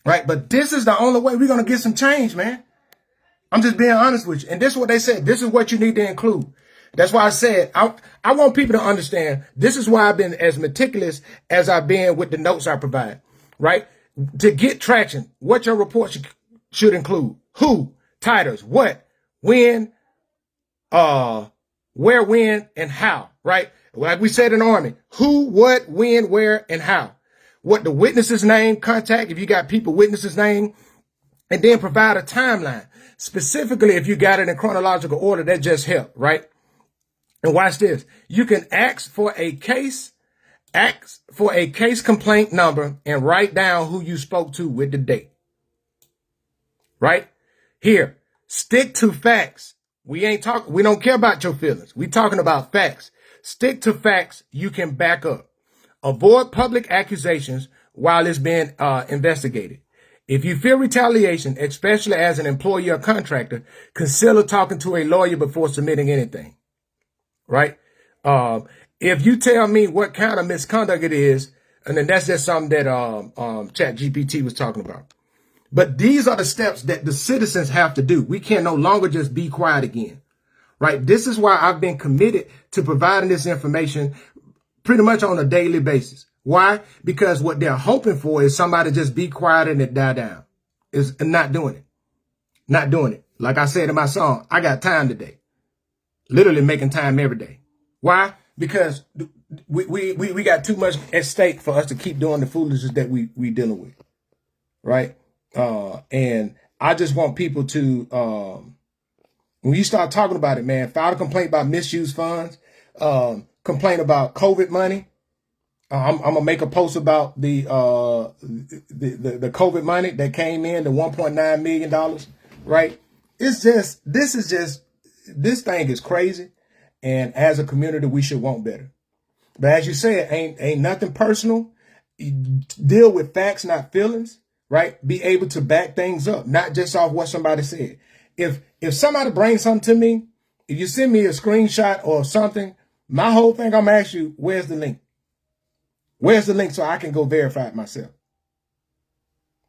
Right? But this is the only way we're going to get some change, man. I'm just being honest with you. And this is what they said. This is what you need to include. That's why I said, I want people to understand, this is why I've been as meticulous as I've been with the notes I provide, right? To get traction, what your report should include. Who, titles, what, when, where, when, and how, right? Like we said in the Army, who, what, when, where, and how. What the witness's name, contact, if you got people witness's name, and then provide a timeline. Specifically, if you got it in chronological order, that just helped, right? And watch this. You can ask for a case complaint number and write down who you spoke to with the date. Right? Here, stick to facts. We don't care about your feelings. We talking about facts. Stick to facts you can back up. Avoid public accusations while it's being investigated. If you fear retaliation, especially as an employee or contractor, consider talking to a lawyer before submitting anything. Right? If you tell me what kind of misconduct it is, and then that's just something that ChatGPT was talking about. But these are the steps that the citizens have to do. We can no longer just be quiet again. Right? This is why I've been committed to providing this information pretty much on a daily basis. Why? Because what they're hoping for is somebody just be quiet and it die down. Is not doing it. Not doing it. Like I said in my song, I got time today. Literally making time every day. Why? Because we got too much at stake for us to keep doing the foolishness that we dealing with. Right? And I just want people to, when you start talking about it, man, file a complaint about misused funds, complain about COVID money, I'm gonna make a post about the COVID money that came in, the $1.9 million, right? It's just this thing is crazy, and as a community, we should want better. But as you said, ain't nothing personal. You deal with facts, not feelings, right? Be able to back things up, not just off what somebody said. If somebody brings something to me, if you send me a screenshot or something, my whole thing, I'm gonna ask you, where's the link? Where's the link so I can go verify it myself?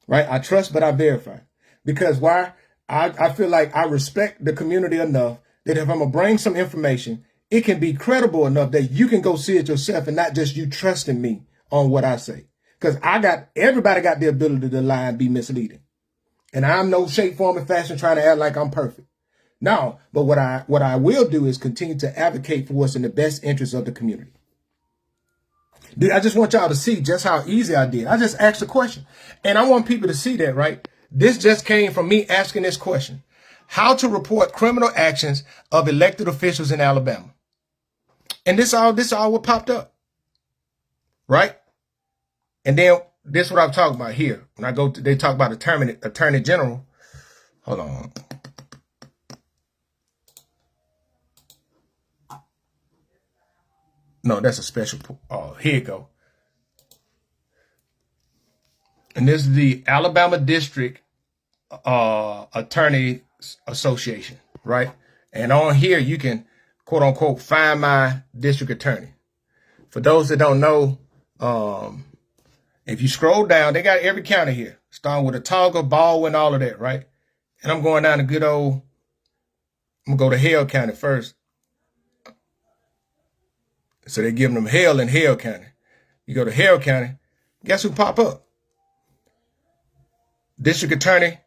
Right? I trust, but I verify. Because why? I feel like I respect the community enough that if I'm going to bring some information, it can be credible enough that you can go see it yourself and not just you trusting me on what I say. Because everybody got the ability to lie and be misleading. And I'm no shape, form, and fashion trying to act like I'm perfect. No, but what I will do is continue to advocate for what's in the best interest of the community. Dude, I just want y'all to see just how easy I did. I just asked a question. And I want people to see that, right? This just came from me asking this question. How to report criminal actions of elected officials in Alabama. And this all what popped up. Right? And then this is what I'm talking about here. When I go to, they talk about attorney general. Hold on. No, that's a special. Oh, here you go. And this is the Alabama District Attorney Association, right? And on here, you can, quote unquote, find my district attorney. For those that don't know, if you scroll down, they got every county here, starting with Autauga, Baldwin, all of that, right? And I'm going down to good old, I'm going to go to Hale County first. So they're giving them Hale in Hale County. You go to Hale County, guess who pop up? District Attorney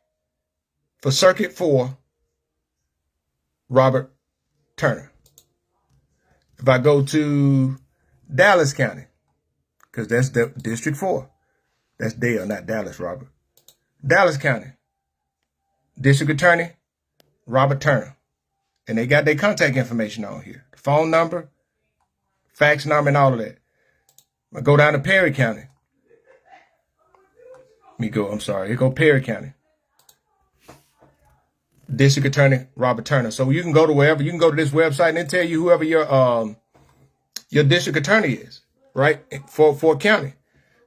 for Circuit 4, Robert Turner. If I go to Dallas County, because that's the District 4. That's Dale, not Dallas, Robert. Dallas County, District Attorney, Robert Turner. And they got their contact information on here. The phone number, fax number, and all of that. I go down to Perry County. Here go Perry County. District Attorney Robert Turner. So you can go to wherever, you can go to this website and it tell you whoever your district attorney is, right? For a county.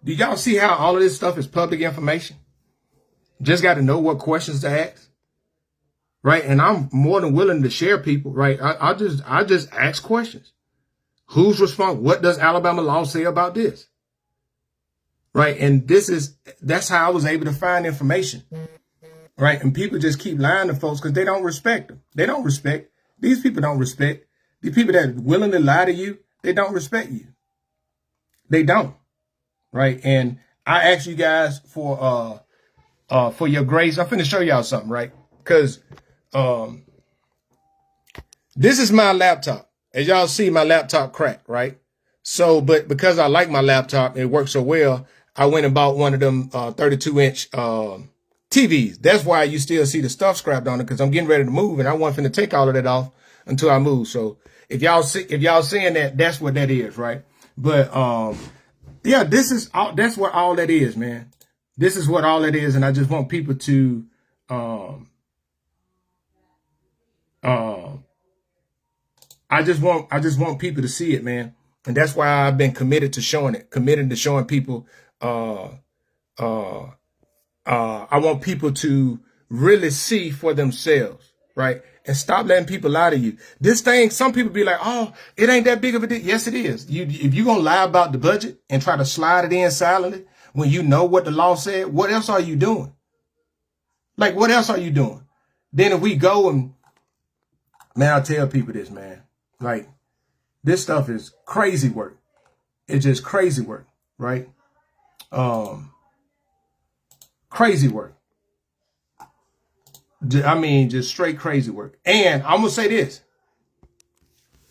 Do y'all see how all of this stuff is public information? Just got to know what questions to ask. Right? And I'm more than willing to share people, right? I just ask questions. Who's responsible? What does Alabama law say about this? Right? And that's how I was able to find information. Right? And people just keep lying to folks because they don't respect them. They don't respect. These people don't respect. The people that are willing to lie to you, they don't respect you. They don't. Right? And I ask you guys for your grace. I'm finna show y'all something, right? Because this is my laptop. As y'all see, my laptop cracked, right? So, but because I like my laptop, it works so well, I went and bought one of them 32-inch TVs. That's why you still see the stuff scrapped on it, because I'm getting ready to move and I wasn't finna take all of that off until I move. So if y'all seeing that, that's what that is, right? But yeah, that's what all that is, man. This is what all that is, and I just want people to I just want people to see it, man. And that's why I've been committed to showing people I want people to really see for themselves, right? And stop letting people lie to you. This thing, some people be like, oh, it ain't that big of a deal. Yes, it is. If you're going to lie about the budget and try to slide it in silently when you know what the law said, what else are you doing? Like, what else are you doing? Then if we go and, man, I'll tell people this, man. Like, this stuff is crazy work. It's just crazy work, right? Crazy work. I mean, just straight crazy work. And I'm going to say this,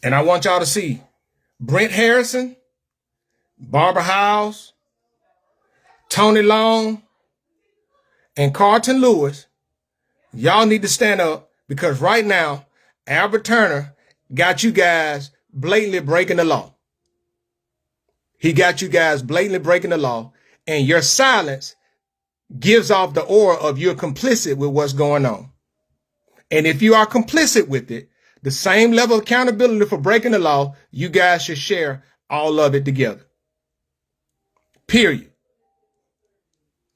and I want y'all to see Brent Harrison, Barbara Howes, Tony Long, and Carlton Lewis. Y'all need to stand up, because right now, Albert Turner got you guys blatantly breaking the law. He got you guys blatantly breaking the law, and your silence gives off the aura of you're complicit with what's going on. And if you are complicit with it, the same level of accountability for breaking the law, you guys should share all of it together. Period.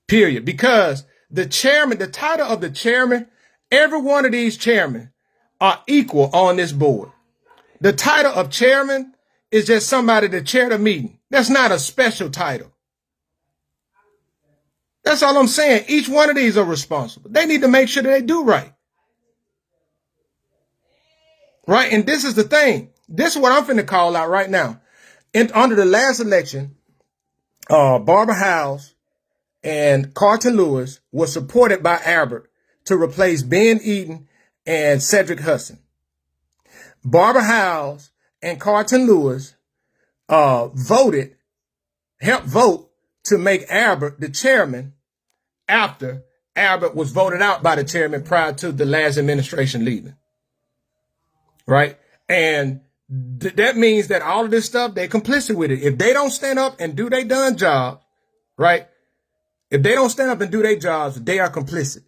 Period. Because the chairman, the title of the chairman, every one of these chairmen are equal on this board. The title of chairman is just somebody to chair the meeting. That's not a special title. That's all I'm saying. Each one of these are responsible. They need to make sure that they do right. Right? And this is the thing. This is what I'm finna call out right now. Under the last election, Barbara Howes and Carlton Lewis was supported by Albert to replace Ben Eden and Cedric Hudson. Barbara Howes and Carlton Lewis helped vote to make Albert the chairman after Albert was voted out by the chairman prior to the last administration leaving. Right? And that means that all of this stuff, they're complicit with it. If they don't stand up and do their done job, right? If they don't stand up and do their jobs, they are complicit.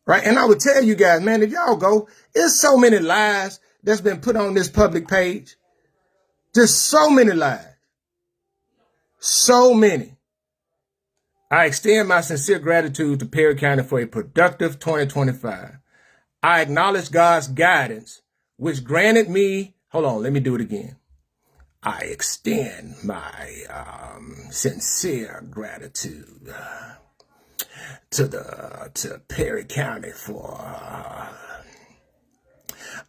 Right? And I would tell you guys, man, if y'all go, there's so many lies that's been put on this public page. Just so many lies. So many. I extend my sincere gratitude to Perry County for a productive 2025. I acknowledge God's guidance, which granted me, hold on, let me do it again. I extend my sincere gratitude to Perry County for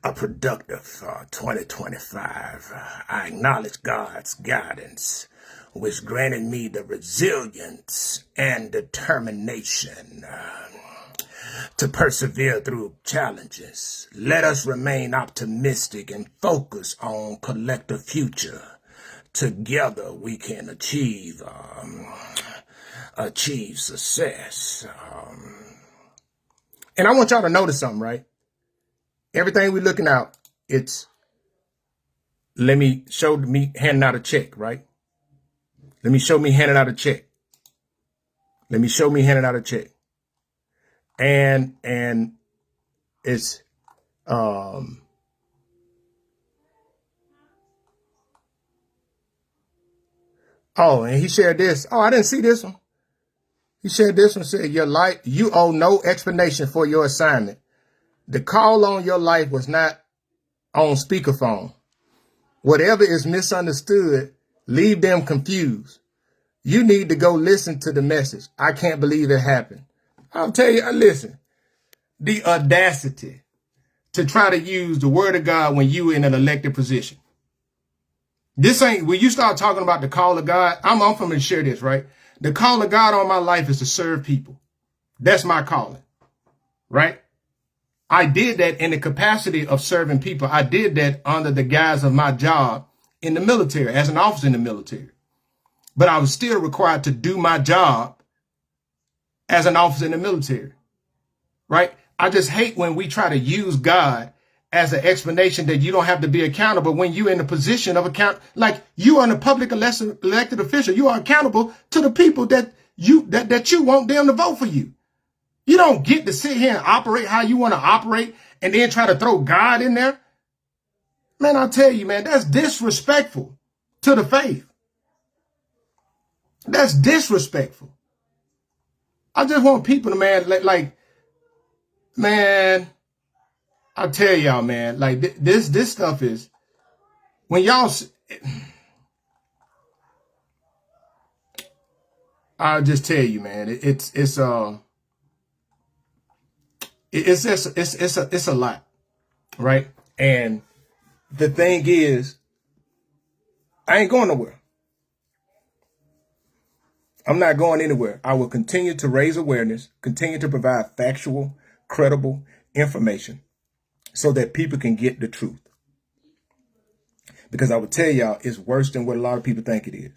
a productive 2025. I acknowledge God's guidance, which granted me the resilience and determination to persevere through challenges. Let us remain optimistic and focus on collective future. Together we can achieve success. And I want y'all to notice something, right? Everything we're looking out, let me show me handing out a check, right? Let me show me handing out a check. Let me show me handing out a check. And it's oh, and he shared this. Oh, I didn't see this one. He shared this one, said, your life, you owe no explanation for your assignment. The call on your life was not on speakerphone. Whatever is misunderstood, leave them confused. You need to go listen to the message. I can't believe it happened. I'll tell you, listen, the audacity to try to use the word of God when you in an elected position. This ain't, when you start talking about the call of God, I'm going to share this, right? The call of God on my life is to serve people. That's my calling, right? I did that in the capacity of serving people. I did that under the guise of my job in the military, as an officer in the military. But I was still required to do my job as an officer in the military, right? I just hate when we try to use God as an explanation that you don't have to be accountable when you're in a position of account. Like you are a public elected official, you are accountable to the people that you want them to vote for you. You don't get to sit here and operate how you want to operate and then try to throw God in there. Man, I'll tell you, man, that's disrespectful to the faith. That's disrespectful. I just want people to, man, man, I tell y'all, man, like this stuff is, when y'all, I'll just tell you, man, it's a lot, right? And the thing is, I ain't going nowhere. I'm not going anywhere. I will continue to raise awareness, continue to provide factual, credible information so that people can get the truth. Because I would tell y'all, it's worse than what a lot of people think it is.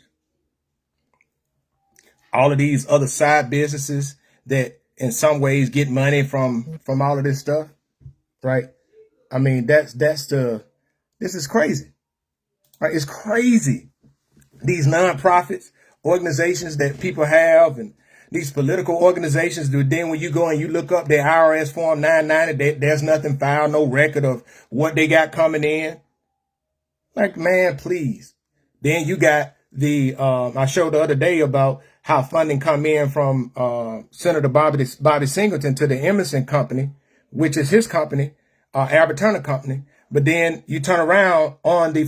All of these other side businesses that in some ways get money from all of this stuff, right? I mean, this is crazy, right? It's crazy. these nonprofits, organizations that people have, and these political organizations, then when you go and you look up their IRS Form 990, there's nothing filed, no record of what they got coming in. Like, man, please. Then you got I showed the other day about how funding come in from Senator Bobby Singleton to the Emerson Company, which is his company, Albert Turner Company. But then you turn around on the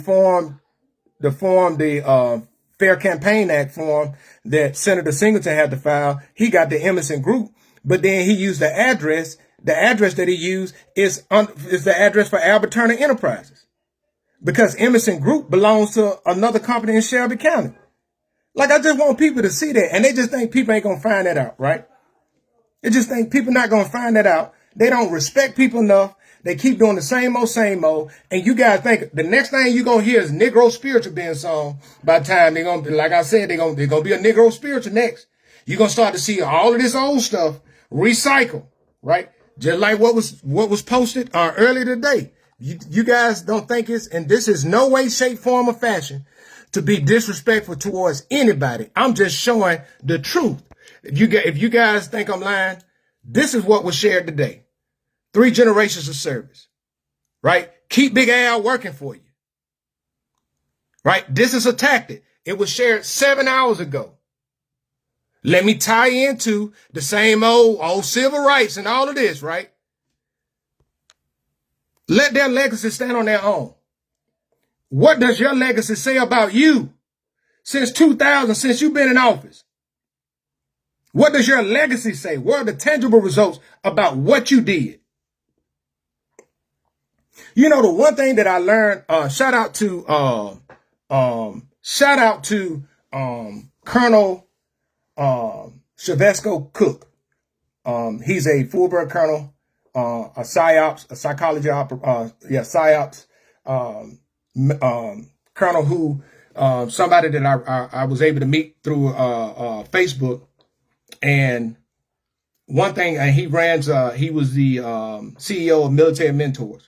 Fair Campaign Act form that Senator Singleton had to file. He got the Emerson Group, but then he used the address. The address that he used is the address for Albert Turner Enterprises, because Emerson Group belongs to another company in Shelby County. Like, I just want people to see that, and they just think people ain't gonna find that out, right? They just think people not gonna find that out. They don't respect people enough. They keep doing the same old, and you guys think the next thing you're gonna hear is Negro spiritual being sung. By the time they're gonna be, like I said, they're gonna be a Negro spiritual next. You're gonna start to see all of this old stuff recycle, right? Just like what was posted earlier today. You guys don't think it's, and this is no way, shape, form, or fashion to be disrespectful towards anybody. I'm just showing the truth. If you guys think I'm lying, this is what was shared today. 3 generations of service, right? Keep Big Al working for you, right? This is a tactic. It was shared 7 hours ago. Let me tie into the same old civil rights and all of this, right? Let their legacy stand on their own. What does your legacy say about you since 2000, since you've been in office? What does your legacy say? What are the tangible results about what you did? You know, the one thing that I learned, shout out to Colonel Shavesco Cook. He's a Fulbright colonel, a psyops colonel who, somebody that I was able to meet through Facebook. And one thing, and he was the CEO of Military Mentors.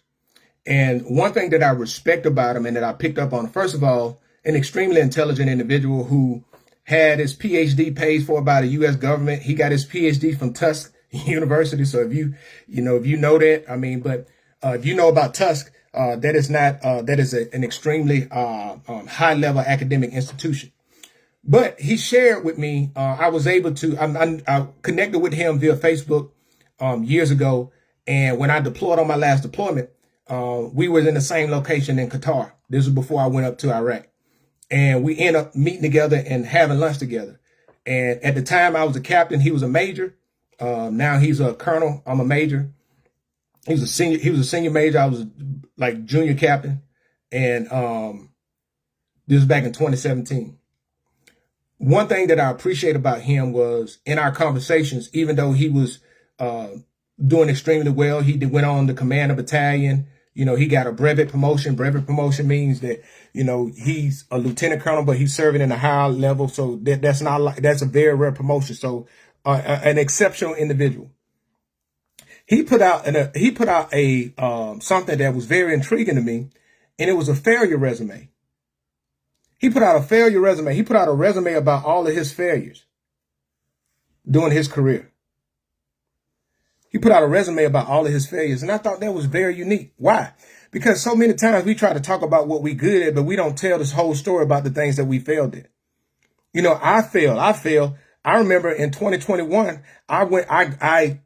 And one thing that I respect about him and that I picked up on, first of all, an extremely intelligent individual who had his PhD paid for by the U.S. government. He got his PhD from Tusk University. So if you know that, I mean, but if you know about Tusk, that is an extremely high level academic institution. But he shared with me, I was able to, I connected with him via Facebook years ago. And when I deployed on my last deployment, we were in the same location in Qatar. This was before I went up to Iraq. And we ended up meeting together and having lunch together. And at the time I was a captain, he was a major. Now he's a colonel, I'm a major. He was a senior major. I was like junior captain. And this was back in 2017. One thing that I appreciate about him was in our conversations, even though he was doing extremely well, he went on to command a battalion. You know, he got a brevet promotion. Brevet promotion means that, you know, he's a lieutenant colonel, but he's serving in a higher level. So that's a very rare promotion. So an exceptional individual. He put out a something that was very intriguing to me, and it was a failure resume. He put out a failure resume. He put out a resume about all of his failures during his career. He put out a resume about all of his failures. And I thought that was very unique. Why? Because so many times we try to talk about what we good at, but we don't tell this whole story about the things that we failed at. You know, I failed. I remember in 2021, I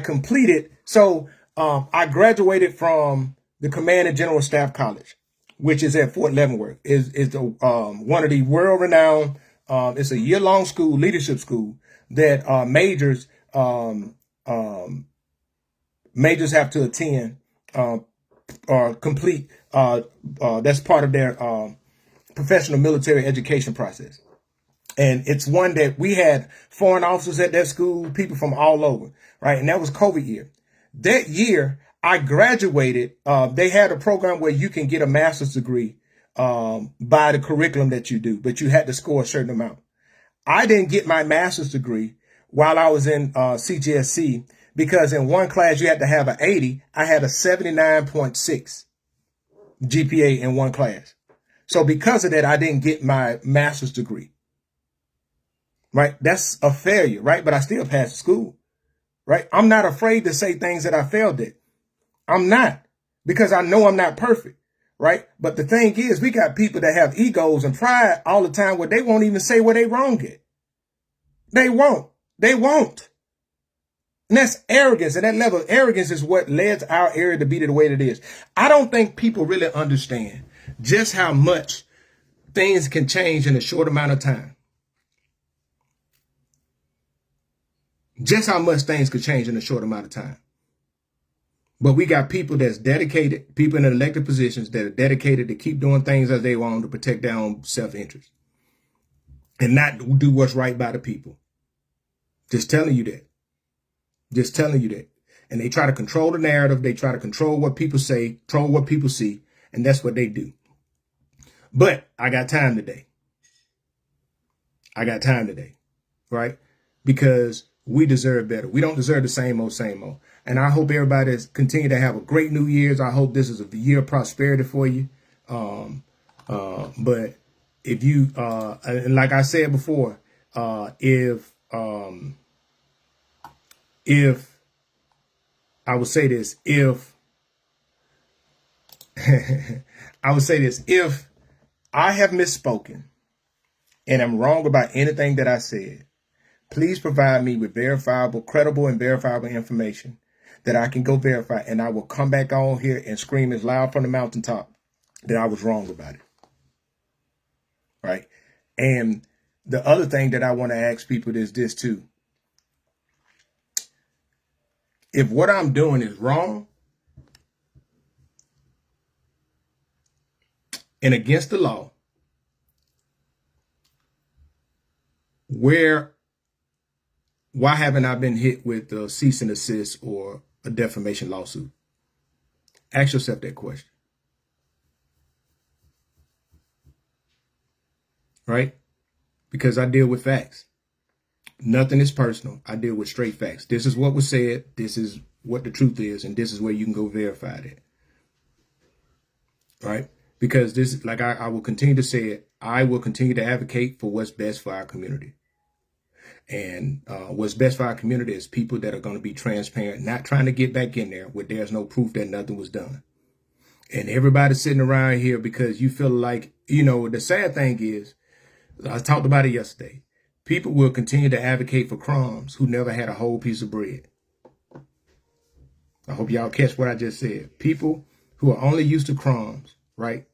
completed. So I graduated from the Command and General Staff College, which is at Fort Leavenworth. Is one of the world-renowned, it's a year-long school, leadership school, that majors have to attend or complete. That's part of their professional military education process. And it's one that we had foreign officers at that school, people from all over, right? And that was COVID year. That year, I graduated. They had a program where you can get a master's degree by the curriculum that you do, but you had to score a certain amount. I didn't get my master's degree while I was in CGSC because in one class you had to have an 80. I had a 79.6 GPA in one class. So because of that, I didn't get my master's degree. Right? That's a failure, right? But I still passed school, right? I'm not afraid to say things that I failed at. I'm not, because I know I'm not perfect, right? But the thing is, we got people that have egos and pride all the time where they won't even say where they wrong at. They won't. They won't. And that's arrogance. And that level of arrogance is what led our area to be the way that it is. I don't think people really understand just how much things can change in a short amount of time. Just how much things could change in a short amount of time. But we got people that's dedicated, people in elected positions that are dedicated to keep doing things as they want to protect their own self-interest and not do what's right by the people. Just telling you that. Just telling you that. And they try to control the narrative. They try to control what people say, control what people see. And that's what they do. But I got time today. I got time today, right? Because we deserve better. We don't deserve the same old, same old. And I hope everybody continue to have a great New Year's. I hope this is a year of prosperity for you. But if you, and like I said before, if I would say this, if I would say this, if I have misspoken and I'm wrong about anything that I said, please provide me with verifiable, credible and verifiable information that I can go verify, and I will come back on here and scream as loud from the mountaintop that I was wrong about it. Right? And the other thing that I want to ask people is this too. If what I'm doing is wrong and against the law, why haven't I been hit with a cease and desist or a defamation lawsuit? Ask yourself that question. Right? Because I deal with facts. Nothing is personal. I deal with straight facts. This is what was said. This is what the truth is. And this is where you can go verify that. Right? Because this, like I will continue to say it, I will continue to advocate for what's best for our community. And what's best for our community is people that are going to be transparent, not trying to get back in there where there's no proof that nothing was done. And everybody sitting around here because you feel like, you know, the sad thing is, I talked about it yesterday. People will continue to advocate for crumbs who never had a whole piece of bread. I hope y'all catch what I just said. People who are only used to crumbs, right,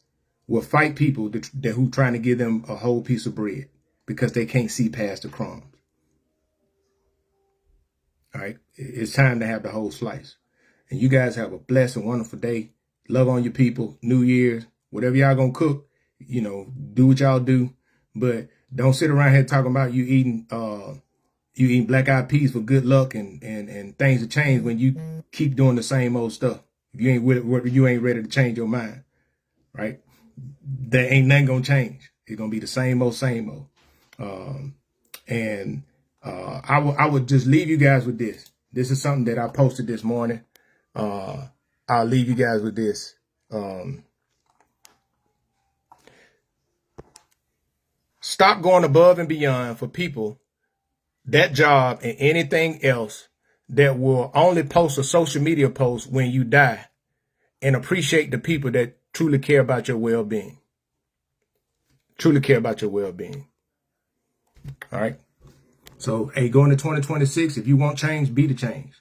will fight people who trying to give them a whole piece of bread because they can't see past the crumbs. All right. It's time to have the whole slice. And you guys have a blessed and wonderful day. Love on your people. New Year's, whatever y'all gonna cook, you know, do what y'all do. But don't sit around here talking about you eating black eyed peas for good luck and things to change when you keep doing the same old stuff. If you ain't ready to change your mind, right? There ain't nothing gonna change. It's gonna be the same old, same old. I would just leave you guys with this. This is something that I posted this morning. I'll leave you guys with this. Stop going above and beyond for people, that job and anything else that will only post a social media post when you die, and appreciate the people that truly care about your well-being. Truly care about your well-being. All right. So, hey, going to 2026, if you want change, be the change.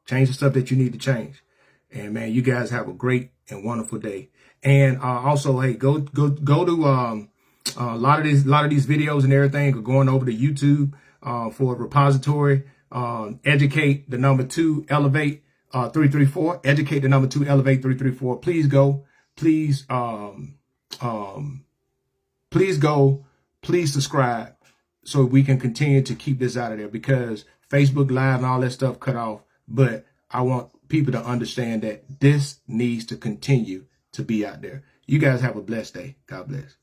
Change the stuff that you need to change. And man, you guys have a great and wonderful day. And also, hey, go to a lot of these videos and everything are going over to YouTube for a repository. Educate the number 2 Elevate 334. Educate the number 2 Elevate 334. Please go. Please please go. Please subscribe so we can continue to keep this out of there, because Facebook Live and all that stuff cut off. But I want people to understand that this needs to continue to be out there. You guys have a blessed day. God bless.